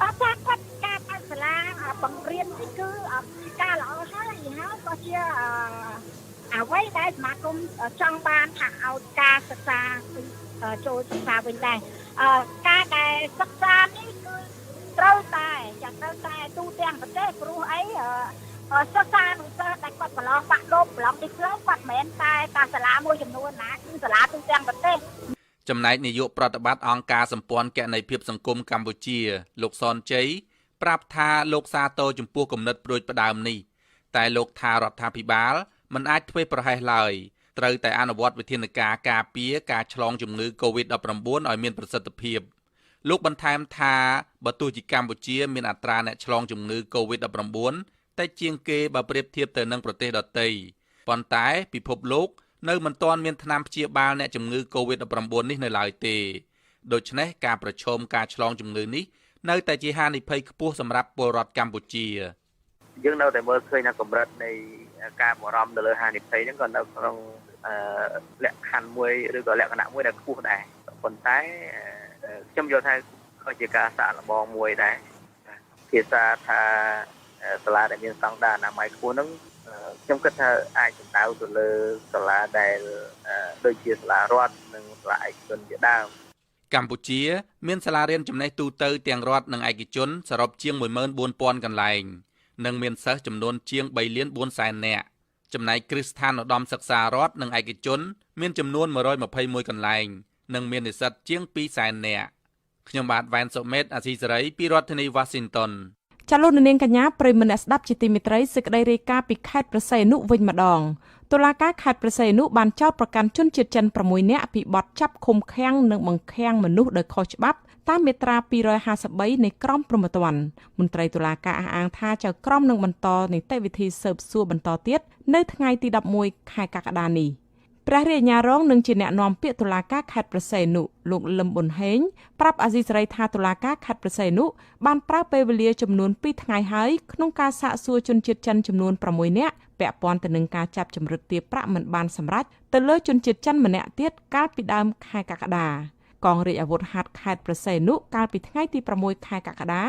ការបើកសាលាបង្រៀននេះគឺការល្អហើយក៏ជាអ្វីដែលសមាគមចង់បានថាឲ្យការសិក្សាចូលសិក្សាវិញដែរការដែលសិក្សានេះគឺត្រូវតែទូទាំងប្រទេសព្រោះអីសិក្សានុសិស្សដែលគាត់ប្រឡងបាក់ឌុបប្រឡងទី2គាត់មិនមែនតែការសាលាមួយចំនួនណាគឺសាលាទូទាំងប្រទេសចំណែកនាយកប្រតិបត្តិអង្គការសម្ព័ន្ធគណនេយ្យភាពសង្គមកម្ពុជាលោកសនជ័យប្រាប់ថាលោកសាទរចំពោះគំនិតប្រួយផ្ដើមនេះតែលោកថារដ្ឋាភិបាលមិនអាចធ្វើប្រហែសឡើយត្រូវតែអនុវត្តវិធានការការពារការឆ្លងជំងឺ COVID-19 ឲ្យមានប្រសិទ្ធភាពលោកបន្ថែមថាបើទោះជាកម្ពុជាមានអត្រាអ្នកឆ្លងជំងឺ COVID-19 តែជាងគេបើប្រៀបធៀបទៅនឹងប្រទេសដទៃប៉ុន្តែពិភពលោកនៅមិនទាន់មានថ្នាំព្យាបាលអ្នកជំងឺ COVID-19 នេះនៅឡើយទេដូច្នេះការប្រឈមការឆ្លងជំងឺនេះនៅតែជាហានិភ័យខ្ពស់សម្រាប់ពលរដ្ឋកម្ពុជាយើងនៅតែមើលឃើញនៅកម្រិតនៃការបារម្ភទៅលើហានិភ័យហ្នឹងក៏នៅក្នុងលក្ខខណ្ឌមួយឬក៏លក្ខណៈមួយដែលខ្ពស់ដែរប៉ុន្តែខ្ញុំយល់ថាក៏ជាការសាកល្បងមួយដែរភាសាថាសាលាដែលមានស្តង់ដារអនាម័យខ្ពស់ហ្នឹងខ្ញុំគិតថាអាចសម្ដៅទៅលើសាលាដែលដូចជាសាលារដ្ឋនិងសាលាឯកជនជាដើមកម្ពុជាមានសាលារៀនចំណេះទូទៅទាំងរដ្ឋនិងឯកជនសរុបជាង 14,000 កន្លែងនិងមានសិស្សចំនួនជាង 3,400,000 នាក់ចំណែកគ្រឹះស្ថានឧត្តមសិក្សារដ្ឋនិងឯកជនមានចំនួន 121 កន្លែងនិងមាននិស្សិតជាង 200,000 នាក់ខ្ញុំបាទវ៉ែនសុមេតអាស៊ីសេរីពីរដ្ឋធានី Washingtonចាលោកនាងកញ្ញាប្រិយមិត្តអ្នកស្ដាប់ជាទីមេត្រីសេចក្តីរាយការណ៍ពីខេត្តព្រះសីហនុវិញម្ដងតុលាការខេត្តព្រះសីហនុបានចោទប្រកាន់ជនជាតិចិន6នាក់ពីបទចាប់ឃុំឃាំងនិងបង្ខាំងមនុស្សដោយខុសច្បាប់តាមមាត្រា253នៃក្រមព្រហ្មទណ្ឌមន្ត្រីតុលាការអះអាងថាចៅក្រមនឹងបន្តនីតិវិធីស៊ើបសួរបន្តទៀតនៅថ្ងៃទី11ខែកក្កដានេះព្រះរាជអាជ្ញារងនឹងជាអ្នកនាំពាក្យតុលាការខេត្តព្រះសីហនុលោកលឹមប៊ុនហេងប្រាប់អាស៊ីសេរីថាតុលាការខេត្តព្រះសីហនុបានប្រើពេលវេលាចំនួន2ថ្ងៃហើយក្នុងការសាកសួរជនជាតិចិនចំនួន6នាក់ពាក់ព័ន្ធទៅនឹងការចាប់ចម្រិតទារប្រាក់មិនបានសម្រេចទៅលើជនជាតិចិនម្នាក់ទៀតកាលពីដើមខែកក្កដាកងរាជអាវុធហត្ថខេត្តព្រះសីហនុកាលពីថ្ងៃទី6ខែកក្កដា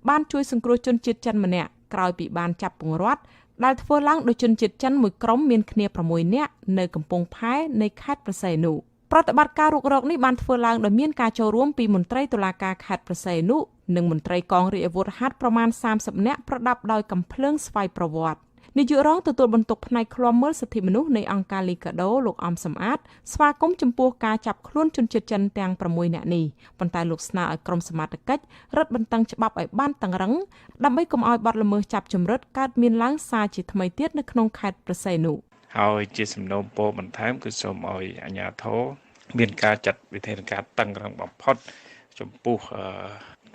បានជួយសង្គ្រោះជនជាតិចិនម្នាក់ ក្រោយពីបានចាប់ពង្រត់ដែលធ្វើឡើងដោយជនជាតិចិនមួយក្រុមមានគ្នា6នាក់នៅកំពង់ផែនៃខេត្តព្រះសីហនុប្រតិបត្តិការរុករកនេះបានធ្វើឡើងដោយមានការចូលរួមពីមន្ត្រីតុលាការខេត្តព្រះសីហនុនិងមន្ត្រីកងរាជអាវុធហត្ថប្រមាណ30នាក់ប្រដាប់ដោយកាំភ្លើងស្វ័យប្រវត្តិនាយករងទទួលបន្ទុកផ្នែកឃ្លាំមើលសិទ្ធិមនុស្សនៃអង្គការលីកាដូលោកអំសំអាតស្វាគមន៍ចំពោះការចាប់ខ្លួនជនជាតិចិនទាំង6នាក់នេះប៉ុន្តែលោកស្នើឲ្យក្រុមសមត្ថកិច្ចរឹតបន្តឹងច្បាប់ឲ្យបានតឹងរ៉ឹងដើម្បីកុំឲ្យបទល្មើសចាប់ចម្រិតកើតមានឡើងសារជាថ្មីទៀតនៅក្នុងខេត្តព្រះសីហនុហើយជាសំណូមពរបន្ថែមគឺសូមឲ្យអាជ្ញាធរមានការចាត់វិធានការតឹងរ៉ឹងបំផុតចំពោះ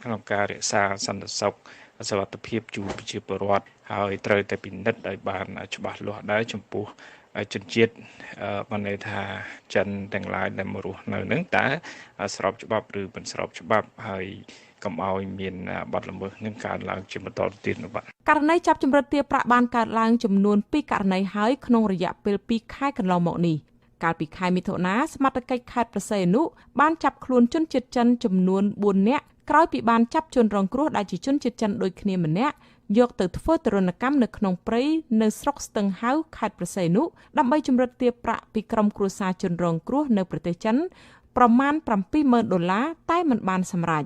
ក្នុងការរក្សាសន្តិសុខសុវត្ថិភាពជូនប្រជាពលរដ្ឋហើយត្រូវតែពិនិត្យឲ្យបានច្បាស់លាស់ដែរចំពោះជនជាតិបានន័យថាចិនទាំងឡាយដែលមករស់នៅនឹងតើស្របច្បាប់ឬមិនស្របច្បាប់ហើយកុំឲ្យមានបទល្មើសនឹងកើតឡើងជាបន្តទៅទៀតនោះបាទករណីចាប់ចម្រិតទារប្រាក់បានកើតឡើងចំនួន2ករណីហើយក្នុងរយៈពេល2ខែកន្លងមកនេះកាលពីខែមិថុនាសមត្ថកិច្ចខេត្តព្រះសីហនុបានចាប់ខ្លួនជនជាតិចិនចំនួន4នាក់ក្រោយពីបានចាប់ជនរងគ្រោះដែលជាជនជាតិចិនដូចគ្នាម្នាក់យកទៅធ្វើទរណកម្មនៅក្នុងព្រៃនៅស្រុកស្ទឹងហៅខេត្តព្រះសីហនុដើម្បីចម្រិតទារប្រាក់ពីក្រុមគ្រួសារជនរងគ្រោះនៅប្រទេសចិនប្រមាណ$70,000តែមិនបានសម្រេច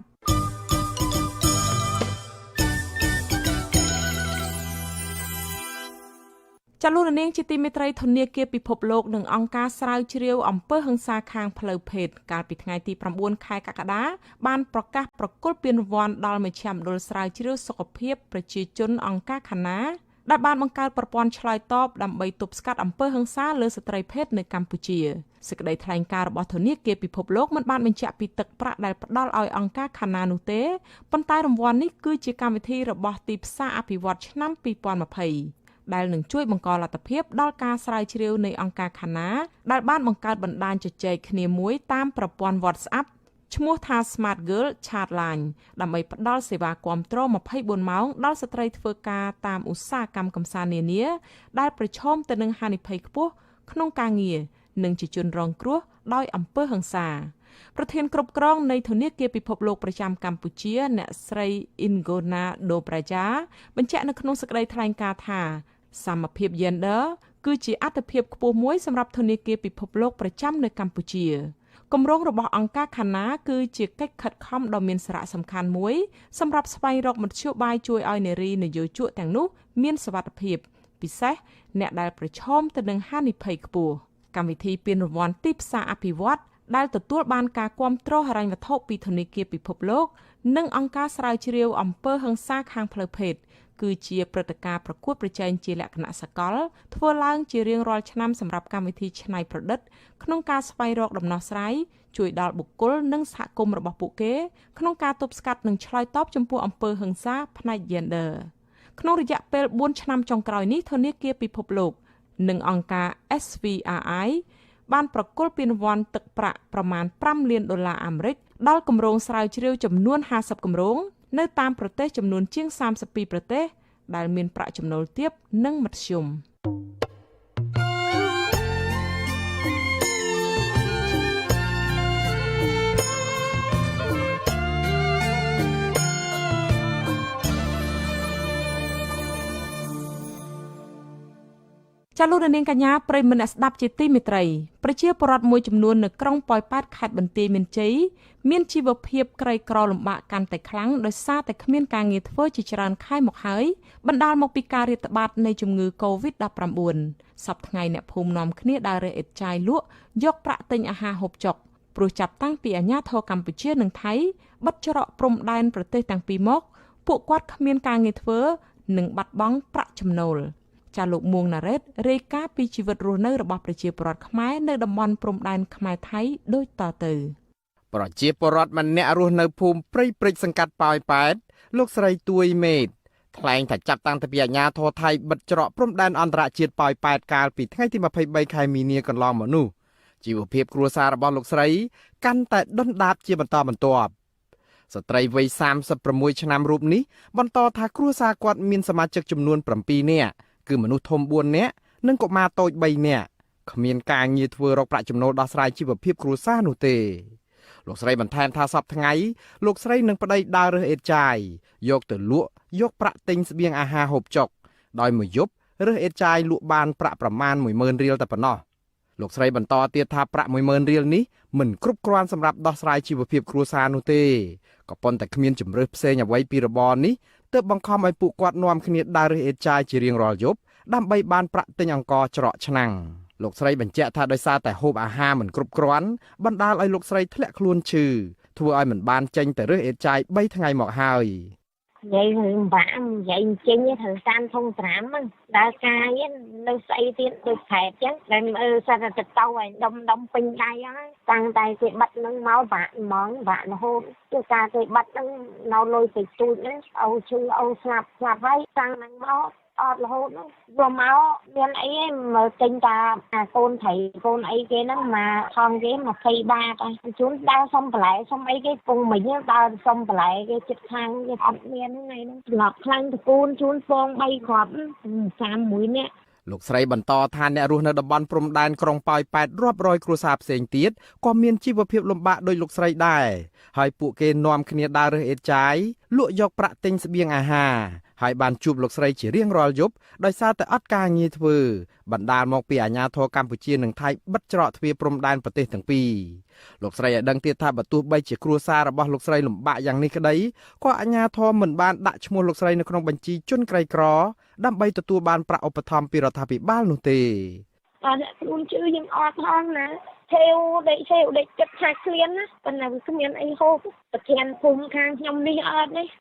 ចលនានាងជាទីមេត្រីធនាគារពិភពលោកនិងអង្គការស្រាវជ្រាវអំពើហិង្សាខាងផ្លូវភេទកាលពីថ្ងៃទី9ខែកក្កដាបានប្រកាសប្រគល់ពានរង្វាន់ដល់មជ្ឈមណ្ឌលស្រាវជ្រាវសុខភាពប្រជាជនអង្គការខាណាដែលបានបង្កើតប្រព័ន្ធឆ្លើយតបដើម្បីទប់ស្កាត់អំពើហិង្សាលើស្ត្រីភេទនៅកម្ពុជាសេចក្តីថ្លែងការណ៍របស់ធនាគារពិភពលោកមិនបានបញ្ជាក់ពីទឹកប្រាក់ដែលផ្ដល់ឲ្យអង្គការខាណានោះទេប៉ុន្តែរង្វាន់នេះគឺជាកម្មវិធីរបស់ទីផ្សារអភិវឌ្ឍឆ្នាំ2020ដែលនឹងជួយបង្កលទ្ធភាពដល់ការស្រាវជ្រាវនៃអង្គការខាណាដែលបានបង្កើតបណ្ដាញជជែកគ្នាមួយតាមប្រព័ន្ធ WhatsApp ឈ្មោះថា Smart Girl Chatline ដើម្បីផ្ដល់សេវាគាំទ្រ24ម៉ោងដល់ស្ត្រីធ្វើការតាមឧស្សាហកម្មកំសាន្តនានាដែលប្រឈមទៅនឹងហានិភ័យខ្ពស់ក្នុងការងារនិងជាជនរងគ្រោះដោយអំពើហិង្សាប្រធានគ្រប់គ្រងនៃធនាគារពិភពលោកប្រចាំកម្ពុជាអ្នកស្រី Ingona Dobraja បញ្ជាក់នៅក្នុងសេចក្តីថ្លែងការណ៍ថាសមភាព gender គឺជាអាទិភាពខ្ពស់មួយសម្រាប់ធនាគារពិភពលោកប្រចាំនៅកម្ពុជាគម្រោងរបស់អង្គការខាណាគឺជាកិច្ចខិតខំដ៏មានសារៈសំខាន់មួយសម្រាប់ស្វែងរកមធ្យោបាយជួយឲ្យនារីនយោជកទាំងនោះមានសុវត្ថិភាពពិសេសអ្នកដែលប្រឈមទៅនឹងហានិភ័យខ្ពស់កម្មវិធីពានរង្វាន់ទីផ្សារអភិវឌ្ឍន៍ដែលទទួលបានការគាំទ្រហិរញ្ញវត្ថុពីធនាគារពិភពលោកនិងអង្គការស្រាវជ្រាវអំពើហិង្សាខាងផ្លូវភេទគឺជាព្រឹត្តិការណ៍ប្រកួតប្រជែងជាលក្ខណៈសកលធ្វើឡើងជារៀងរាល់ឆ្នាំសម្រាប់កម្មវិធីច្នៃប្រឌិតក្នុងការស្វែងរកដំណោះស្រាយជួយដល់បុគ្គលនិងសហគមន៍របស់ពួកគេក្នុងការទប់ស្កាត់និងឆ្លើយតបចំពោះអំពើហិង្សាផ្នែក gender ក្នុងរយៈពេល4ឆ្នាំចុងក្រោយនេះធនាគារពិភពលោកនិងអង្គការ SVRI បានប្រគល់ពានរង្វាន់ទឹកប្រាក់ប្រមាណ$5 លានដល់គម្រោងស្រាវជ្រាវចំនួន50គម្រោងនៅតាមប្រទេសចំនួនជាង32ប្រទេសដែលមានប្រាក់ចំណូលទាបនិងមធ្យមចាលោកនាងកញ្ញាប្រិយមិត្តអ្នកស្ដាប់ជាទីមេត្រីប្រជាពលរដ្ឋមួយចំនួននៅក្រុងប៉ោយប៉ែតខេត្តបន្ទាយមានជ័យមានជីវភាពក្រីក្រលំបាកកាន់តែខ្លាំងដោយសារតែគ្មានការងារធ្វើជាច្រើនខែមកហើយបណ្ដាលមកពីការរាតត្បាតនៃជំងឺ Covid-19 សប្តាហ៍ថ្ងៃអ្នកភូមិនាំគ្នាដើររែកឥតចាយលក់យកប្រាក់ទិញអាហារហូបចុកព្រោះចាប់តាំងពីអាជ្ញាធរកម្ពុជានិងថៃបិទច្រកព្រំដែនប្រទេសទាំងពីរមកពួកគាត់គ្មានការងារធ្វើនិងបាត់បង់ប្រាក់ចំណូលចាលោកមួងណារ៉េតរាយការណ៍ពីជីវិតរស់នៅរបស់ប្រជាពលរដ្ឋខ្មែរនៅតំបន់ព្រំដែនខ្មែរថៃដូចតទៅប្រជាពលរដ្ឋម្នាក់រស់នៅភូមិព្រៃព្រិចសង្កាត់ប៉ោយប៉ែតលោកស្រីទួយមេតថ្លែងថាចាប់តាំងពីអាជ្ញាធរថៃបិទច្រកព្រំដែនអន្តរជាតិប៉ោយប៉ែតកាលពីថ្ងៃទី23ខែមីនាកន្លងមកនោះជីវភាពគ្រួសាររបស់លោកស្រីកាន់តែដុនដាបជាបន្តបន្ទាប់ស្ត្រីវ័យ36ឆ្នាំរូបនេះបន្តថាគ្រួសារគាត់មានសមាជិកចំនួន7នាក់គឺមនុស្សធំ4នាក់និងកុមារតូច3នាក់គ្មានការងារធ្វើរកប្រាក់ចំណូលដោះស្រាយជីវភាពគ្រួសារនោះទេ លោកស្រីបន្ថែមថាសប្តាហ៍ថ្ងៃលោកស្រីនឹងប្តីដើររើសអេតចាយយកទៅលក់យកប្រាក់ទិញស្បៀងអាហារហូបចុកដោយមួយយប់រើសអេតចាយលក់បានប្រាក់ប្រមាណ 10000 រៀលតែប៉ុណ្ណោះលោកស្រីបន្តទៀតថាប្រាក់ 10000 រៀលនេះមិនគ្រប់គ្រាន់សម្រាប់ដោះស្រាយជីវភាពគ្រួសារនោះទេក៏ប៉ុន្តែគ្មានជំរើសផ្សេងអ្វីពីរបរនេះទើបបង្ខំឲ្យពួកគាត់នាំគ្នាដើររើសអេតចាយជារៀងរាល់យប់ដើម្បីបានប្រាក់ទិញអង្ករច្រកឆ្នាំងលោកស្រីបញ្ជាក់ថាដោយសារតែហូបអាហារមិនគ្រប់គ្រាន់បណ្ដាលឲ្យលោកស្រីធ្លាក់ខ្លួនឈឺធ្វើឲ្យមិនបានចេញទៅរើសអេតចាយ3ថ្ងៃមកហើយនិយាយរឿងបាក់និយាយចេញទៅតាមធំ5ហ្នឹងដើរកាយនៅស្អីទៀតដូចខែតចឹងដែលសារទៅទៅឲ្យដុំពេញដៃហើយតាំងតែគេបាត់នឹងមកបាក់ហ្មងបាក់រហូតគឺការគេបាត់នឹងនៅលុយទៅទូចហ្នឹងអូឈឺអូស្លាប់ហើយតាំងនឹងមកអត់រហូតហ្នឹងយកមកមានអីមើលទិញតាកូនថៃកូនអីគេហ្នឹងមកថងគេ20 បាតជូនដើរសុំបន្លែសុំអីគេពងមិញដើរសុំបន្លែគេចិត្តខាងគេអត់មានហ្នឹងឡប់ខ្លាំងតកូនជូនពង3គ្រាប់31នាក់លោកស្រីបន្តថាអ្នករស់នៅតំបន់ព្រំដែនក្រុងប៉ោយប៉ែតរាប់រយគ្រួសារផ្សេងទៀតក៏មានជីវភាពលំបាកដោយលោកស្រីដែរហើយពួកគេនាំគ្នាដើររើសអេតចាយលក់យកប្រាក់ទិញស្បៀងអាហារហើយបានជួបលោកស្រីជារៀងរាល់យប់ដោយសារតែអត់ការងារធ្វើបណ្ដាលមកពីអាជ្ញាធរកម្ពុជានិងថៃបិទច្រកទ្វារព្រំដែនប្រទេសទាំងពីរលោកស្រីឲ្យដឹងទៀតថាបើទោះបីជាគ្រួសាររបស់លោកស្រីលំបាកយ៉ាងនេះក្តីក៏អាជ្ញាធរមិនបានដាក់ឈ្មោះលោកស្រីនៅក្នុងបញ្ជីជនក្រីក្រដើម្បីទទួលបានប្រាក់ឧបត្ថម្ភពីរដ្ឋាភិបាលនោះទេអត់ខ្លួនជឿយើងអត់ផងណាថេវដេកចិត្តថាឃ្លានណាប៉ុន្តែវាគ្មានអីហូបប្រធានភូមិខាងខ្ញុំនេះ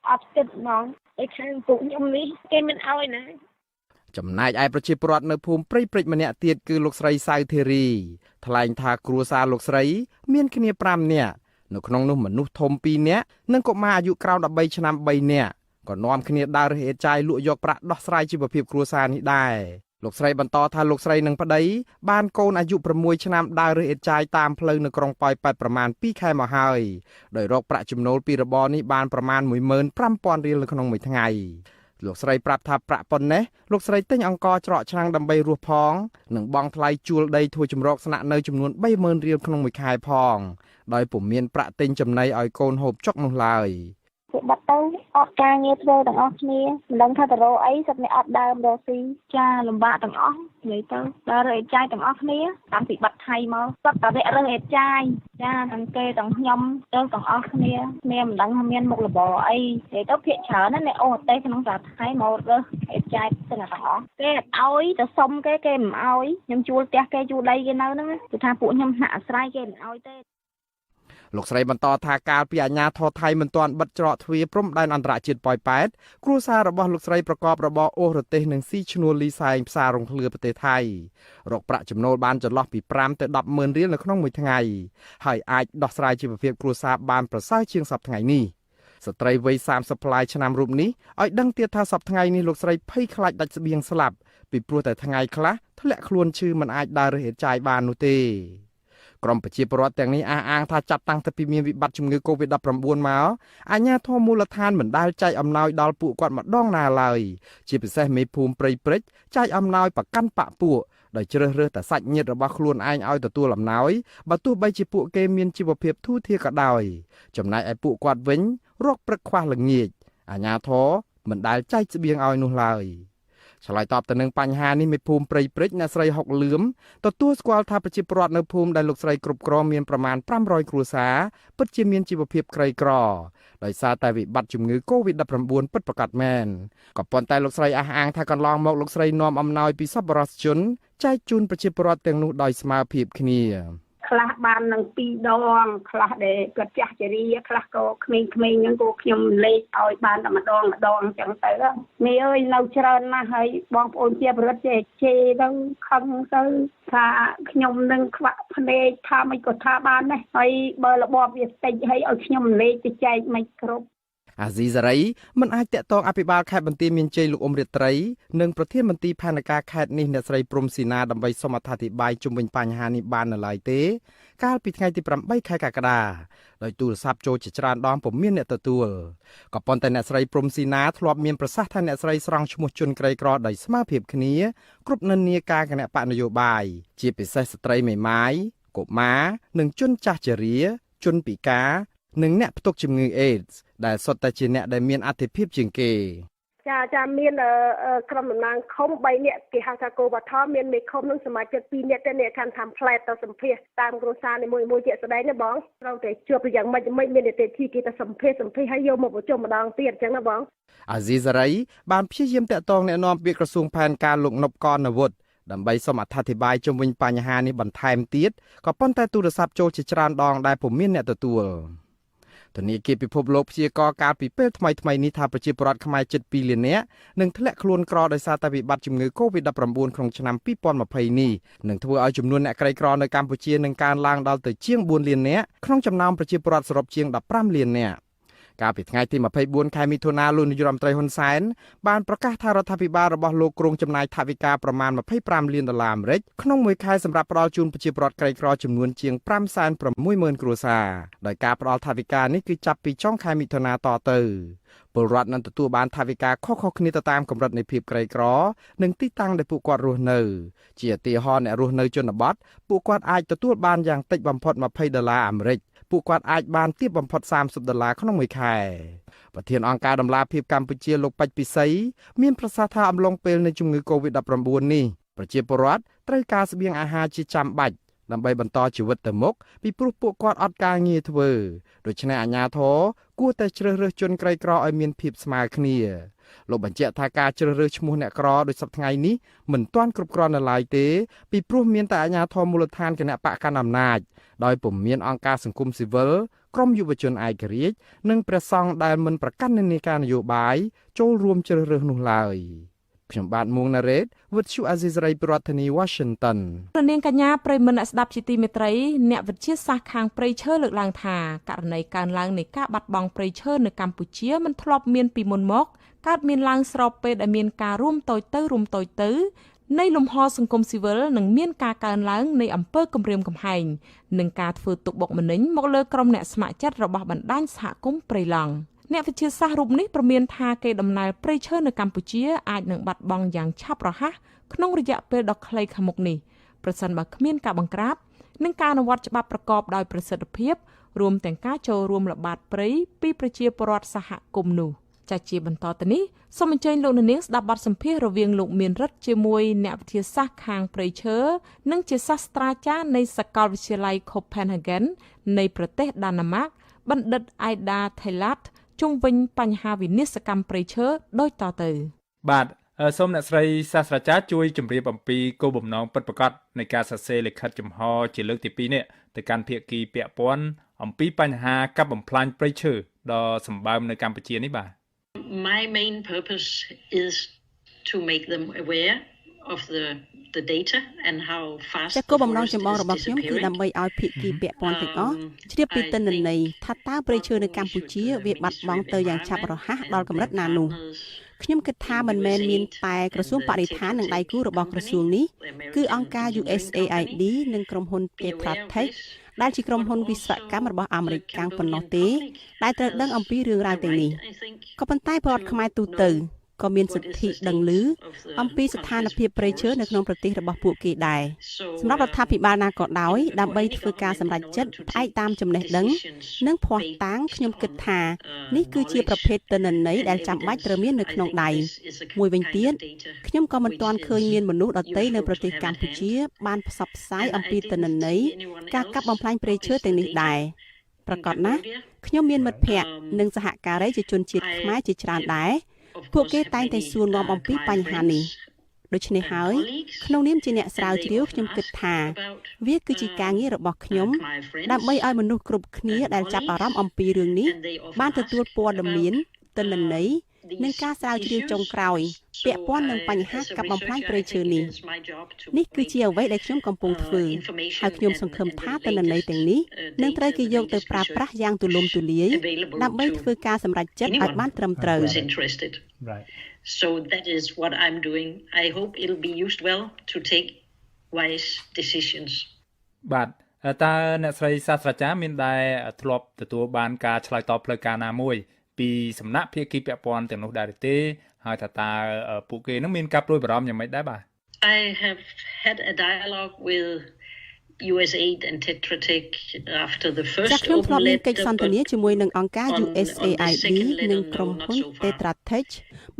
អត់គិតហ្មងឯខាងពួកខ្ញុំនេះគេមិនអោយណាចំណែកឯប្រជាពលរដ្ឋនៅភូមិព្រៃព្រិចម្នាក់ទៀតគឺលោកស្រីសៅធីរីថ្លែងថាគ្រួសារលោកស្រីមានគ្នា5នាក់នៅក្នុងនោះមនុស្សធំ2នាក់និងកុមារអាយុក្រោម13ឆ្នាំ3នាក់ក៏នាំគ្នាដើររើសអេតចាយលក់យកប្រាក់ដោះស្រាយជីវភាពគ្រួសារនេះដែរលោកស្រីបន្តថាលោកស្រីនិងប្តីបានកូនអាយុ6ឆ្នាំដើររើសអេតចាយតាមផ្លូវនៅក្រុងប៉ោយប៉ែតប្រមាណ2ខែមកហើយដោយរកប្រាក់ចំណូលពីរបរនេះបានប្រមាណ 15000 រៀលនៅក្នុងមួយថ្ងៃលោកស្រីប្រាប់ថាប្រាក់ប៉ុណ្ណេះលោកស្រីទិញអង្ករច្រកឆ្នាំងដើម្បីរស់ផងនិងបង់ថ្លៃជួលដីធ្វើជំរកស្នាក់នៅចំនួន 30000 រៀលក្នុងមួយខែផងដោយពុំមានប្រាក់ទិញចំណីឲ្យកូនហូបចុកនោះឡើយគេបាត់ទៅអត់ការងារធ្វើទាំងអស់គ្នាមិនដឹងថាទៅរកអីសិតនេះអត់ដើមរកស៊ីចាលំបាកទាំងអស់និយាយទៅដើររើសអេតចាយទាំងអស់គ្នាតាំងពីបាត់ថៃមកសុទ្ធតែរើសអេតចាយចាទាំងគេទាំងខ្ញុំទៅទាំងអស់គ្នាមិនដឹងថាមានមុខរបរអីនិយាយទៅភាគច្រើនណាអ្នកអូអទេសក្នុងប្រទេសថៃមករើសអេតចាយទាំងអស់គេអត់ឲ្យទៅសុំគេមិនឲ្យខ្ញុំជួលផ្ទះគេជួលដីគេនៅហ្នឹងគឺថាពួកខ្ញុំហាក់អាស្រ័យគេមិនឲ្យទេលោកស្រីបន្តថាកាលពីអាជ្ញាធរថៃមិនទាន់បិទច្រកទ្វារព្រំដែនអន្តរជាតិប៉ោយប៉ែតគ្រួសាររបស់លោកស្រីប្រកបរបរអូសរទេសនិងស៊ីឈ្នួលលីសែងផ្សាររងឃ្លឿប្រទេសថៃរកប្រាក់ចំណូលបានចន្លោះពី5ទៅ100000 រៀលនៅក្នុងមួយថ្ងៃហើយអាចដោះស្រាយជីវភាពគ្រួសារបានប្រសើរជាងសប្តាហ៍ថ្ងៃនេះស្ត្រីវ័យ30ប្លាយឆ្នាំរូបនេះឲ្យដឹងទៀតថាសប្តាហ៍ថ្ងៃនេះលោកស្រីភ័យខ្លាចដាច់ស្បៀងស្លាប់ពីព្រោះតែថ្ងៃខ្លះធ្លាក់ខ្លួនឈឺមិនអាចដើររើសអេតចាយបាននោះទេក្រុមប្រជាពលរដ្ឋទាំងនេះអះអាងថាចាប់តាំងពីមានវិបត្តិជំងឺ Covid-19 មកអាជ្ញាធរមូលដ្ឋានមិនដែលចែកអំណោយដល់ពួកគាត់ម្ដងណាឡើយជាពិសេសមេភូមិព្រៃព្រិចចែកអំណោយប្រកាន់បកពួកដោយជ្រើសរើសតែសាច់ញាតិរបស់ខ្លួនឯងឲ្យទទួលអំណោយបើទោះបីជាពួកគេមានជីវភាពធូរធារក៏ដោយចំណែកឯពួកគាត់វិញរកព្រឹកខ្វះល្ងាចអាជ្ញាធរមិនដែលចែកស្បៀងឲ្យនោះឡើយឆ្លើយតបទៅនឹងបញ្ហានេះមេភូមិព្រៃព្រិចអ្នកស្រីហុកលឿមទទួលស្គាល់ថាប្រជាពលរដ្ឋនៅភូមិដែលលោកស្រីគ្រប់គ្រងមានប្រមាណ500គ្រួសារពិតជាមានជីវភាពក្រីក្រដោយសារតែវិបត្តិជំងឺ Covid-19 ពិតប្រាកដមែនក៏ប៉ុន្តែលោកស្រីអះអាងថាកន្លងមកលោកស្រីនាំអំណោយពីសប្បុរសជនចែកជូនប្រជាពលរដ្ឋទាំងនោះដោយស្មើភាពគ្នាខ្លះបាននឹង2ដងខ្លះដែលគាត់ចាស់ជរាខ្លះក៏ក្មេងៗហ្នឹងក៏ខ្ញុំលេខឲ្យបានតែម្ដងអញ្ចឹងទៅមីអើយនៅច្រើនណាស់ហើយបងប្អូនជាប្រិទ្ធជេទៅខឹងទៅថាខ្ញុំនឹងខ្វាក់ភ្នែកថាមិនក៏ថាបានដែរហើយបើរបបវាតិចហើយឲ្យខ្ញុំលេខទៅចែកមិនគ្រប់អាស៊ីសេរីមិនអាចតាក់ទងអភិបាលខេត្តបន្ទាយមានជ័យលោកអ៊ុំរិត្រីនិងប្រធានមន្ត្រីផែនការខេត្តនេះអ្នកស្រីព្រំស៊ីណាដើម្បីសូមអធិប្បាយជុំវិញបញ្ហានេះបាននៅឡើយទេកាលពីថ្ងៃទី8ខែកក្កដាដោយទូរស័ព្ទចូលជាច្រើនដងពុំមានអ្នកទទួលក៏ប៉ុន្តែអ្នកស្រីព្រំស៊ីណាធ្លាប់មានប្រសាសន៍ថាអ្នកស្រីស្រង់ឈ្មោះជនក្រីក្រដោយស្មើភាពគ្នាគ្រប់និន្នាការគណៈបកនយោបាយជាពិសេសស្ត្រីមេម៉ាយកុមារនិងជនចាស់ជរា ជនពិការនិងអ្នកផ្ទុកជំងឺ AIDS ដែលសុទ្ធតែជាអ្នកដែលមានអត្ថិភាពជាងគេចាមានក្រុមតំណាងឃុំ3នាក់គេហៅថាគោវត្ថមានមេឃុំនិងសមាជិក2នាក់ទៅអ្នកខាងតាមផ្លែតទៅសម្ភាសតាមគ្រួសារនីមួយៗជាក់ស្ដែងណាបងត្រូវតែជួបយ៉ាងម៉េចមាននីតិវិធីគេទៅសម្ភាសហើយយកមកប្រជុំម្ដងទៀតអញ្ចឹងណាបងអាស៊ីសេរីបានព្យាយាមតាក់ទងแนะនាំពាក្យក្រសួងផែនការលោកនប់កនវុឌ្ឍដើម្បីសូមអធិប្បាយជុំវិញបញ្ហានេះបន្ថែមទៀតក៏ប៉ុន្តែទូរស័ព្ទចូលជាច្រើនដងដែលពុំមានអ្នកទទួលធនាគារពិភពលោកព្យាករណ៍កាលពីពេលថ្មីៗនេះថាប្រជាពលរដ្ឋខ្មែរជិត2លាននាក់នឹងធ្លាក់ខ្លួនក្រដោយសារតែវិបត្តិជំងឺ Covid-19 ក្នុងឆ្នាំ2020នេះនឹងធ្វើឲ្យចំនួនអ្នកក្រីក្រនៅកម្ពុជានឹងកើនឡើងដល់ទៅជាង4លាននាក់ក្នុងចំណោមប្រជាពលរដ្ឋសរុបជាង15លាននាក់កាលពីថ្ងៃទី24ខែមិថុនាលោកនាយរដ្ឋមន្ត្រីហ៊ុនសែនបានប្រកាសថារដ្ឋាភិបាលរបស់លោកគ្រោងចំណាយថវិកាប្រមាណ25លានដុល្លារអាមេរិកក្នុងមួយខែសម្រាប់ផ្ដល់ជូនប្រជាពលរដ្ឋក្រីក្រចំនួនជាង 560,000 គ្រួសារដោយការផ្ដល់ថវិកានេះគឺចាប់ពីចុងខែមិថុនាតទៅពលរដ្ឋនឹងទទួលបានថវិកាខុសៗគ្នាទៅតាមកម្រិតនៃភាពក្រីក្រនិងទីតាំងដែលពួកគាត់រស់នៅជាឧទាហរណ៍អ្នករស់នៅជនបទពួកគាត់អាចទទួលបានយ៉ាងតិចបំផុត$20អាមេរិកពួកគាត់អាចបានទាបបំផុត$30ក្នុងមួយខែប្រធានអង្គការដំឡាភិបកម្ពុជាលោកពេជ្រពិសីមានប្រសាសន៍ថាអំឡុងពេលនៃជំងឺ Covid-19 នេះប្រជាពលរដ្ឋត្រូវការស្បៀងអាហារជាចាំបាច់ដើម្បីបន្តជីវិតទៅមុខពីព្រោះពួកគាត់អត់ការងារធ្វើដូច្នេះអាជ្ញាធរគួរតែជ្រើសរើសជនក្រីក្រឲ្យមានភាពស្មើគ្នាលោកបញ្ជាក់ថាការជ្រើសរើសឈ្មោះអ្នកក្រដោយសប្តាហ៍ថ្ងៃនេះមិនទាន់គ្រប់គ្រាន់នៅឡើយទេពីព្រោះមានតែអាជ្ញាធរមូលដ្ឋានគណៈបកកណ្ដាលអំណាចដោយពុំមានអង្គការសង្គមស៊ីវិលក្រមយុវជនឯករាជ្យនិងព្រះសង្ឃដែលមិនប្រកាន់និន្នាការនយោបាយចូលរួមជ្រើសរើសនោះឡើយខ្ញុំបាទមួងណារ៉េត With you Azizray ប្រធានាធិបតី Washington ប្រនាងកញ្ញាប្រិយមិត្តអ្នកស្ដាប់ជាទីមេត្រីអ្នកវិទ្យាសាស្ត្រខាងព្រៃឈើលើកឡើងថាករណីកើនឡើងនៃការបាត់បង់ព្រៃឈើនៅកម្ពុជាមិនធ្លាប់មានពីមុនមកកើតមានឡើងស្របពេលដែលមានការរួមតូចទៅនៃលំហសង្គមស៊ីវិលនិងមានការកើនឡើងនៃអំពើគំរាមកំហែងនិងការធ្វើទុកបុកម្នេញមកលើក្រុមអ្នកស្ម័គ្រចិត្តរបស់បណ្ដាញសហគមន៍ព្រៃឡង់អ្នកវិទ្យាសាស្ត្ររូបនេះប្រមានថាកេរដំណែលព្រៃឈើនៅកម្ពុជាអាចនឹងបាត់បង់យ៉ាងឆាប់រហ័សក្នុងរយៈពេលដ៏ខ្លីខាងមុខនេះប្រសិនបើគ្មានការបង្ក្រាបនិងការអនុវត្តច្បាប់ប្រកបដោយប្រសិទ្ធភាពរួមទាំងការចូលរួមល្បាតព្រៃពីប្រជាពលរដ្ឋសហគមន៍នោះចាជាបន្តទៅនេះសូមអញ្ជើញលោកនាងស្ដាប់បទសម្ភាសន៍រវាងលោកមានរិទ្ធជាមួយអ្នកវិទ្យាសាស្ត្រខាងព្រៃឈើនិងជាសាស្ត្រាចារ្យនៃសាកលវិទ្យាល័យ Copenhagen នៃប្រទេសដាណឺម៉ាកបណ្ឌិត Aida Thailat ជុំវិញបញ្ហាវិនាសកម្មព្រៃឈើដូចតទៅបាទសូមអ្នកស្រីសាស្ត្រាចារ្យជួយជម្រាបអំពីគោលបំណងពិតប្រាកដនៃការសរសេរលិខិតចំហជាលើកទី2នេះទៅកាន់ភាគីពាក់ព័ន្ធអំពីបញ្ហាកាប់បំផ្លាញព្រៃឈើដ៏សម្បើមនៅកម្ពុជានេះបាទMy main purpose is to make them aware of the data and how fast គោលបំណងចម្បងរបស់ខ្ញុំគឺដើម្បីឲ្យភាគីពាក់ព័ន្ធទាំងអស់ជ្រាបពីទិន្នន័យថាតើព្រៃឈើនៅកម្ពុជាវាបាត់បង់ទៅយ៉ាងឆាប់រហ័សដល់កម្រិតណានោះខ្ញុំគិតថាមិនមែនមានតែក្រសួងបរិស្ថាននិងដៃគូរបស់ក្រសួងនេះគឺអង្គការ USAID និងក្រុមហ៊ុន Tetra Tech ដែលជាក្រុមហ៊ុនវិស្វកម្មរបស់អាមេរិកកាំងប៉ុណ្ណោះទេដែលត្រូវដឹងអំពីរឿងរ៉ាវទាំងនេះក៏ប៉ុន្តែពលរដ្ឋខ្មែរទូទៅក៏មានសិទ្ធិដឹងឮអំពីស្ថានភាពព្រៃឈើនៅក្នុងប្រទេសរបស់ពួកគេដែរសម្រាប់រដ្ឋាភិបាលណាក៏ដោយដើម្បីធ្វើការសម្រេចចិត្តផ្អែកតាមចំណេះដឹងនិងភ័ស្តុតាងខ្ញុំគិតថានេះគឺជាប្រភេទទិន្នន័យដែលចាំបាច់ត្រូវមាននៅក្នុងដៃមួយវិញទៀតខ្ញុំក៏មិនទាន់ឃើញមានមនុស្សដទៃនៅប្រទេសកម្ពុជាបានផ្សព្វផ្សាយអំពីទិន្នន័យការកាប់បំផ្លាញព្រៃឈើទាំងនេះដែរប្រកបណាស់ខ្ញុំមានមិត្តភ័ក្តិនិងសហការីជាជនជាតិខ្មែរជាច្រើនដែរពួកគេតែងតែសួរនាំអំពីបញ្ហានេះដូច្នេះហើយក្នុងនាមជាអ្នកស្រាវជ្រាវខ្ញុំគិតថាវាគឺជាការងាររបស់ខ្ញុំដើម្បីឲ្យមនុស្សគ្រប់គ្នាដែលចាប់អារម្មណ៍អំពីរឿងនេះបានទទួលព័ត៌មានទិន្នន័យនិងការស្រាវជ្រាវចុងក្រោយពាក់ព័ន្ធនឹងបញ្ហាកាប់បំផ្លាញព្រៃឈើនេះគឺជាអ្វីដែលខ្ញុំកំពុងធ្វើហើយខ្ញុំសង្ឃឹមថាទិន្នន័យទាំងនេះនឹងត្រូវគេយកទៅប្រើប្រាស់យ៉ាងទូលំទូលាយដើម្បីធ្វើការសម្រេចចិត្តឲ្យបានត្រឹមត្រូវ So that is what I'm doing. I hope it'll be used well to take wise decisions. បាទតើអ្នកស្រីសាស្ត្រាចារ្យមានដែលធ្លាប់ទទួលបានការឆ្លើយតបផ្លូវការណាមួយពីសំណាក់ភាគីពាក់ព័ន្ធទាំងនោះដែរទេហើយថាតើពួកគេនឹងមានការព្រួយបារម្ភយ៉ាងម៉េចដែរបាទ I have had a dialogue with USAID and Tetra Tech after the first ចាក់ខ្ញុំធ្លាប់មាន open កិច្ចសន្ទនាជាមួយនឹងអង្គការ USAID និងក្រុមហ៊ុន Tetra Tech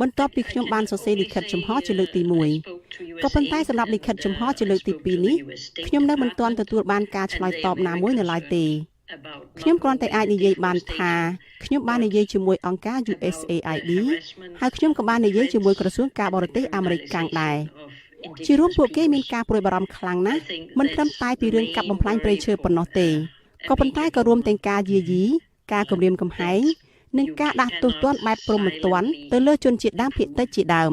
បន្ទាប់ពីខ្ញុំបានសរសេរលិខិតចំហជាលើកទី1ក៏ប៉ុន្តែសម្រាប់លិខិតចំហជាលើកទី2នេះខ្ញុំនៅមិនទាន់ទទួលបានការឆ្លើយតបណាមួយនៅឡើយទេខ្ញុំគ្រាន់តែអាចនិយាយបានថាខ្ញុំបាននិយាយជាមួយអង្គការ USAID ហើយខ្ញុំក៏បាននិយាយជាមួយក្រសួងការបរទេសអាមេរិកកាំងដែរជារួមពួកគេមានការព្រួយបារម្ភខ្លាំងណាស់មិនត្រឹមតែពីរឿងកាប់បំផ្លាញព្រៃឈើប៉ុណ្ណោះទេក៏ប៉ុន្តែក៏រួមទាំងការយាយីការគំរាមកំហែងនិងការដាក់ទោសទណ្ឌបែបព្រហ្មទណ្ឌទៅលើជនជាតិដើមភាគតិចជាដើម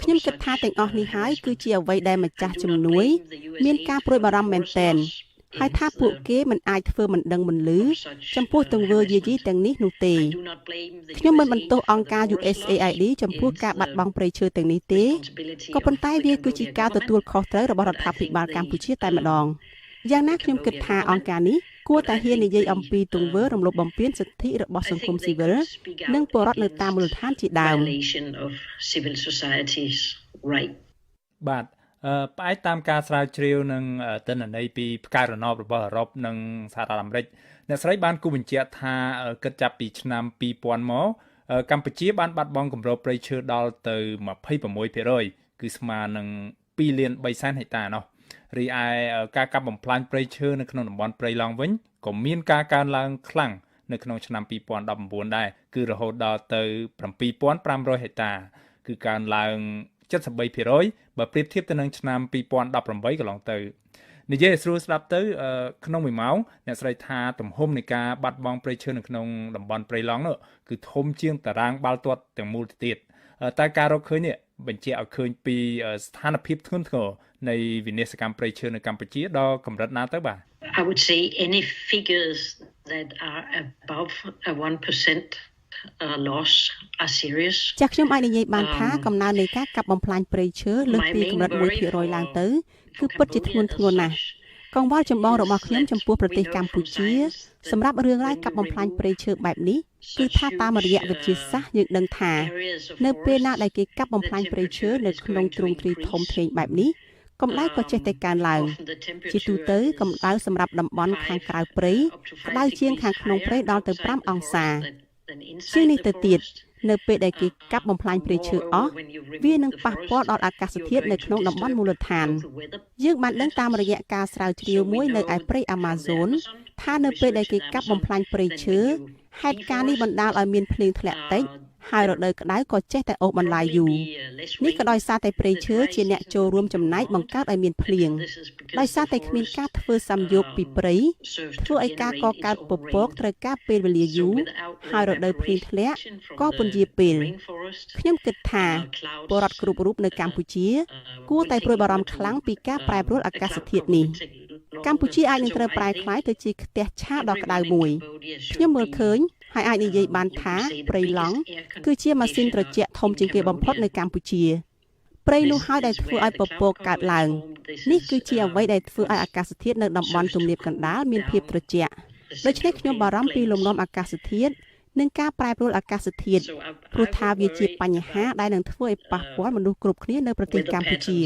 ខ្ញុំគិតថាទាំងអស់នេះហើយគឺជាអ្វីដែលម្ចាស់ជំនួយមានការព្រួយបារម្ភមែនទែនហើយថាពួកគេមិនអាចធ្វើមិនដឹងមិនឮចំពោះទង្វើយាយីទាំងនេះនោះទេខ្ញុំមិនបន្ទោសអង្គការ USAID ចំពោះការបាត់បង់ព្រៃឈើទាំងនេះទេក៏ប៉ុន្តែវាគឺជាការទទួលខុសត្រូវរបស់រដ្ឋាភិបាលកម្ពុជាតែម្ដងយ៉ាងណាខ្ញុំគិតថាអង្គការនេះគួរតែហ៊ាននិយាយអំពីទង្វើរំលោភបំពានសិទ្ធិរបស់សង្គមស៊ីវិលនិងពលរដ្ឋនៅតាមមូលដ្ឋានជាដើមបាទផ្អែកតាមការស្រាវជ្រាវនឹងទិន្នន័យពីផ្កាយរណបរបស់អឺរ៉ុបនិងសហរដ្ឋអាមេរិកអ្នកស្រីបានគូបញ្ជាក់ថាគិតចាប់ពីឆ្នាំ2000មកកម្ពុជាបានបាត់បង់គម្របព្រៃឈើដល់ទៅ26%គឺស្មើនឹង2លាន3សែនហិកតានោះរីឯការកាប់បំផ្លាញព្រៃឈើនៅក្នុងតំបន់ព្រៃឡង់វិញក៏មានការកើនឡើងខ្លាំងនៅក្នុងឆ្នាំ2019ដែរគឺរហូតដល់ទៅ7500ហិកតាគឺកើនឡើង73%បើប្រៀបធៀបទៅនឹងឆ្នាំ2018កន្លងទៅនិយាយស្រួលស្ដាប់ទៅក្នុង1ម៉ោងអ្នកស្រីថាទំហំនៃការបាត់បង់ព្រៃឈើនៅក្នុងតំបន់ព្រៃឡង់នោះគឺធំជាងតារាងបាល់ទាត់ទាំងមូលទៅទៀតតែការរកឃើញនេះបញ្ជាក់ឲ្យឃើញពីស្ថានភាពធ្ងន់ធ្ងរនៃវិនាសកម្មព្រៃឈើនៅកម្ពុជាដល់កម្រិតណាទៅបាទ I would say any figures that are above 1% loss are serious ចាស់ខ្ញុំអាចនិយាយបានថាកំណើននៃការកាប់បំផ្លាញព្រៃឈើលើសពីកម្រិត 1% ឡើងទៅគឺពិតជាធ្ងន់ធ្ងរណាស់កង្វល់ចម្បងរបស់ខ្ញុំចំពោះប្រទេសកម្ពុជាសម្រាប់រឿងរ៉ាវកាប់បំផ្លាញព្រៃឈើបែបនេះគឺថាតាមរយៈវិទ្យាសាស្ត្រយើងដឹងថានៅពេលណាដែលគេកាប់បំផ្លាញព្រៃឈើនៅក្នុងទ្រង់ទ្រីធំធេងបែបនេះកម្ដៅក៏ចេះតែកើនឡើងជាទូទៅកម្ដៅសម្រាប់តំបន់ខាងក្រៅព្រៃក្ដៅជាងខាងក្នុងព្រៃដល់ទៅ5អង្សាជាងនេះទៅទៀតនៅពេលដែលគេកាប់បំផ្លាញព្រៃឈើអស់វានឹងប៉ះពាល់ដល់អាកាសធាតុនៅក្នុងតំបន់មូលដ្ឋានយើងបានដឹងតាមរយៈការស្រាវជ្រាវមួយនៅឯព្រៃ Amazon ថានៅពេលដែលគេកាប់បំផ្លាញព្រៃឈើហេតុការណ៍នេះបណ្ដាលឲ្យមានភ្លៀងធ្លាក់តិចហើយរដូវក្តៅក៏ចេះតែអូសបន្លាយយូរនេះក៏ដោយសារតែព្រៃឈើជាអ្នកចូលរួមចំណែកបង្កើតឲ្យមានភ្លៀងដោយសារតែគ្មានការធ្វើសំយោគពីព្រៃធ្វើឲ្យការកកើតពពកត្រូវការពេលវេលាយូរហើយរដូវភ្លៀងធ្លាក់ក៏ពន្យាពេលខ្ញុំគិតថាពលរដ្ឋគ្រប់រូបនៅកម្ពុជាគួរតែព្រួយបារម្ភខ្លាំងពីការប្រែប្រួលអាកាសធាតុនេះកម្ពុជាអាចនឹងត្រូវប្រែក្លាយទៅជាផ្ទះឆាដ៏ក្តៅមួយខ្ញុំមើលឃើញហើយអាចនិយាយបានថាព្រៃឡង់គឺជាម៉ាស៊ីនត្រជាក់ធំជាងគេបំផុតនៅកម្ពុជាព្រៃនោះហើយដែលធ្វើឲ្យពពកកើតឡើងនេះគឺជាអ្វីដែលធ្វើឲ្យអាកាសធាតុនៅតំបន់ទំនាបកណ្ដាលមានភាពត្រជាក់ដូច្នេះខ្ញុំបារម្ភពីលំនាំអាកាសធាតុនិងការប្រែប្រួលអាកាសធាតុព្រោះថាវាជាបញ្ហាដែលនឹងធ្វើឲ្យប៉ះពាល់មនុស្សគ្រប់គ្នានៅប្រទេសកម្ពុជា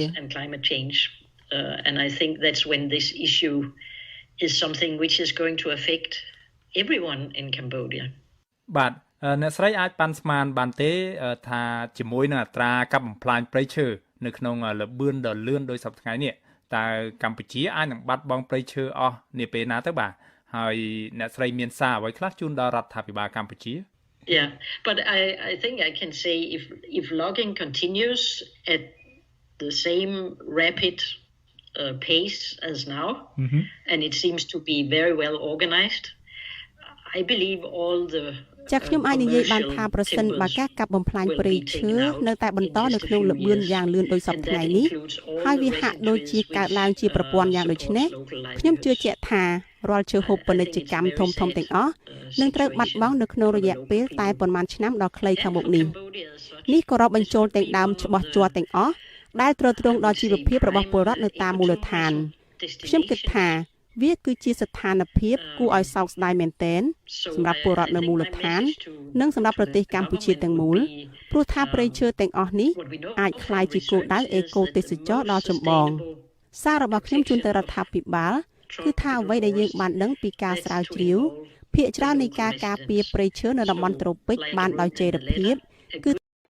and I think that's when this issue is something which is going to affect everyone in Cambodia បាទអ្នកស្រីអាចប៉ាន់ស្មានបានទេថាជាមួយនឹងអត្រាកាប់បំផ្លាញព្រៃឈើនៅក្នុងលបឿនដ៏លឿនដោយសប្តាហ៍ថ្ងៃនេះតើកម្ពុជាអាចនឹងបាត់បង់ព្រៃឈើអស់នាពេលណាទៅបាទហើយអ្នកស្រីមានសារអ្វីខ្លះជូនដល់រដ្ឋាភិបាលកម្ពុជា Yeah, but I think I can say if logging continues at the same rapid pace as now, and it seems to be very well organized. I believe all the ចាខ្ញុំអាចនិយាយបានថាប្រសិនបើការកាប់បំផ្លាញព្រៃឈើនៅតែបន្តនៅក្នុងល្បឿនយ៉ាងលឿនដោយសពថ្ងៃនេះហើយវាហាក់ដូចជាកើតឡើងជាប្រព័ន្ធយ៉ាងដូចនេះខ្ញុំជឿជាក់ថារាល់ជើហូបពាណិជ្ជកម្មធំៗទាំងអស់នឹងត្រូវបាត់បង់នៅក្នុងរយៈពេលតែប៉ុន្មានឆ្នាំដ៏ខ្លីខាងមុខនេះនេះក៏រាប់បញ្ចូលទាំងដើមច្បាស់ជ័រទាំងអស់ដែលទ្រទ្រង់ដល់ជីវភាពរបស់ពលរដ្ឋនៅតាមមូលដ្ឋានខ្ញុំគិតថាវាគឺជាស្ថានភាពគួរឲ្យសោកស្ដាយមែនទែនសម្រាប់ពលរដ្ឋនៅមូលដ្ឋាននិងសម្រាប់ប្រទេសកម្ពុជាទាំងមូលព្រោះថាព្រៃឈើទាំងអស់នេះអាចក្លាយជាគោលដៅអេកូទេសចរណ៍ដ៏ចម្បងសាររបស់ខ្ញុំជូនទៅរដ្ឋាភិបាល គឺថាអ្វីដែលយើងបានដឹងពីការស្រាវជ្រាវភាគច្រើននៃការការពារព្រៃឈើនៅតំបន់ត្រូពិចបានដោយចីរភាពគឺ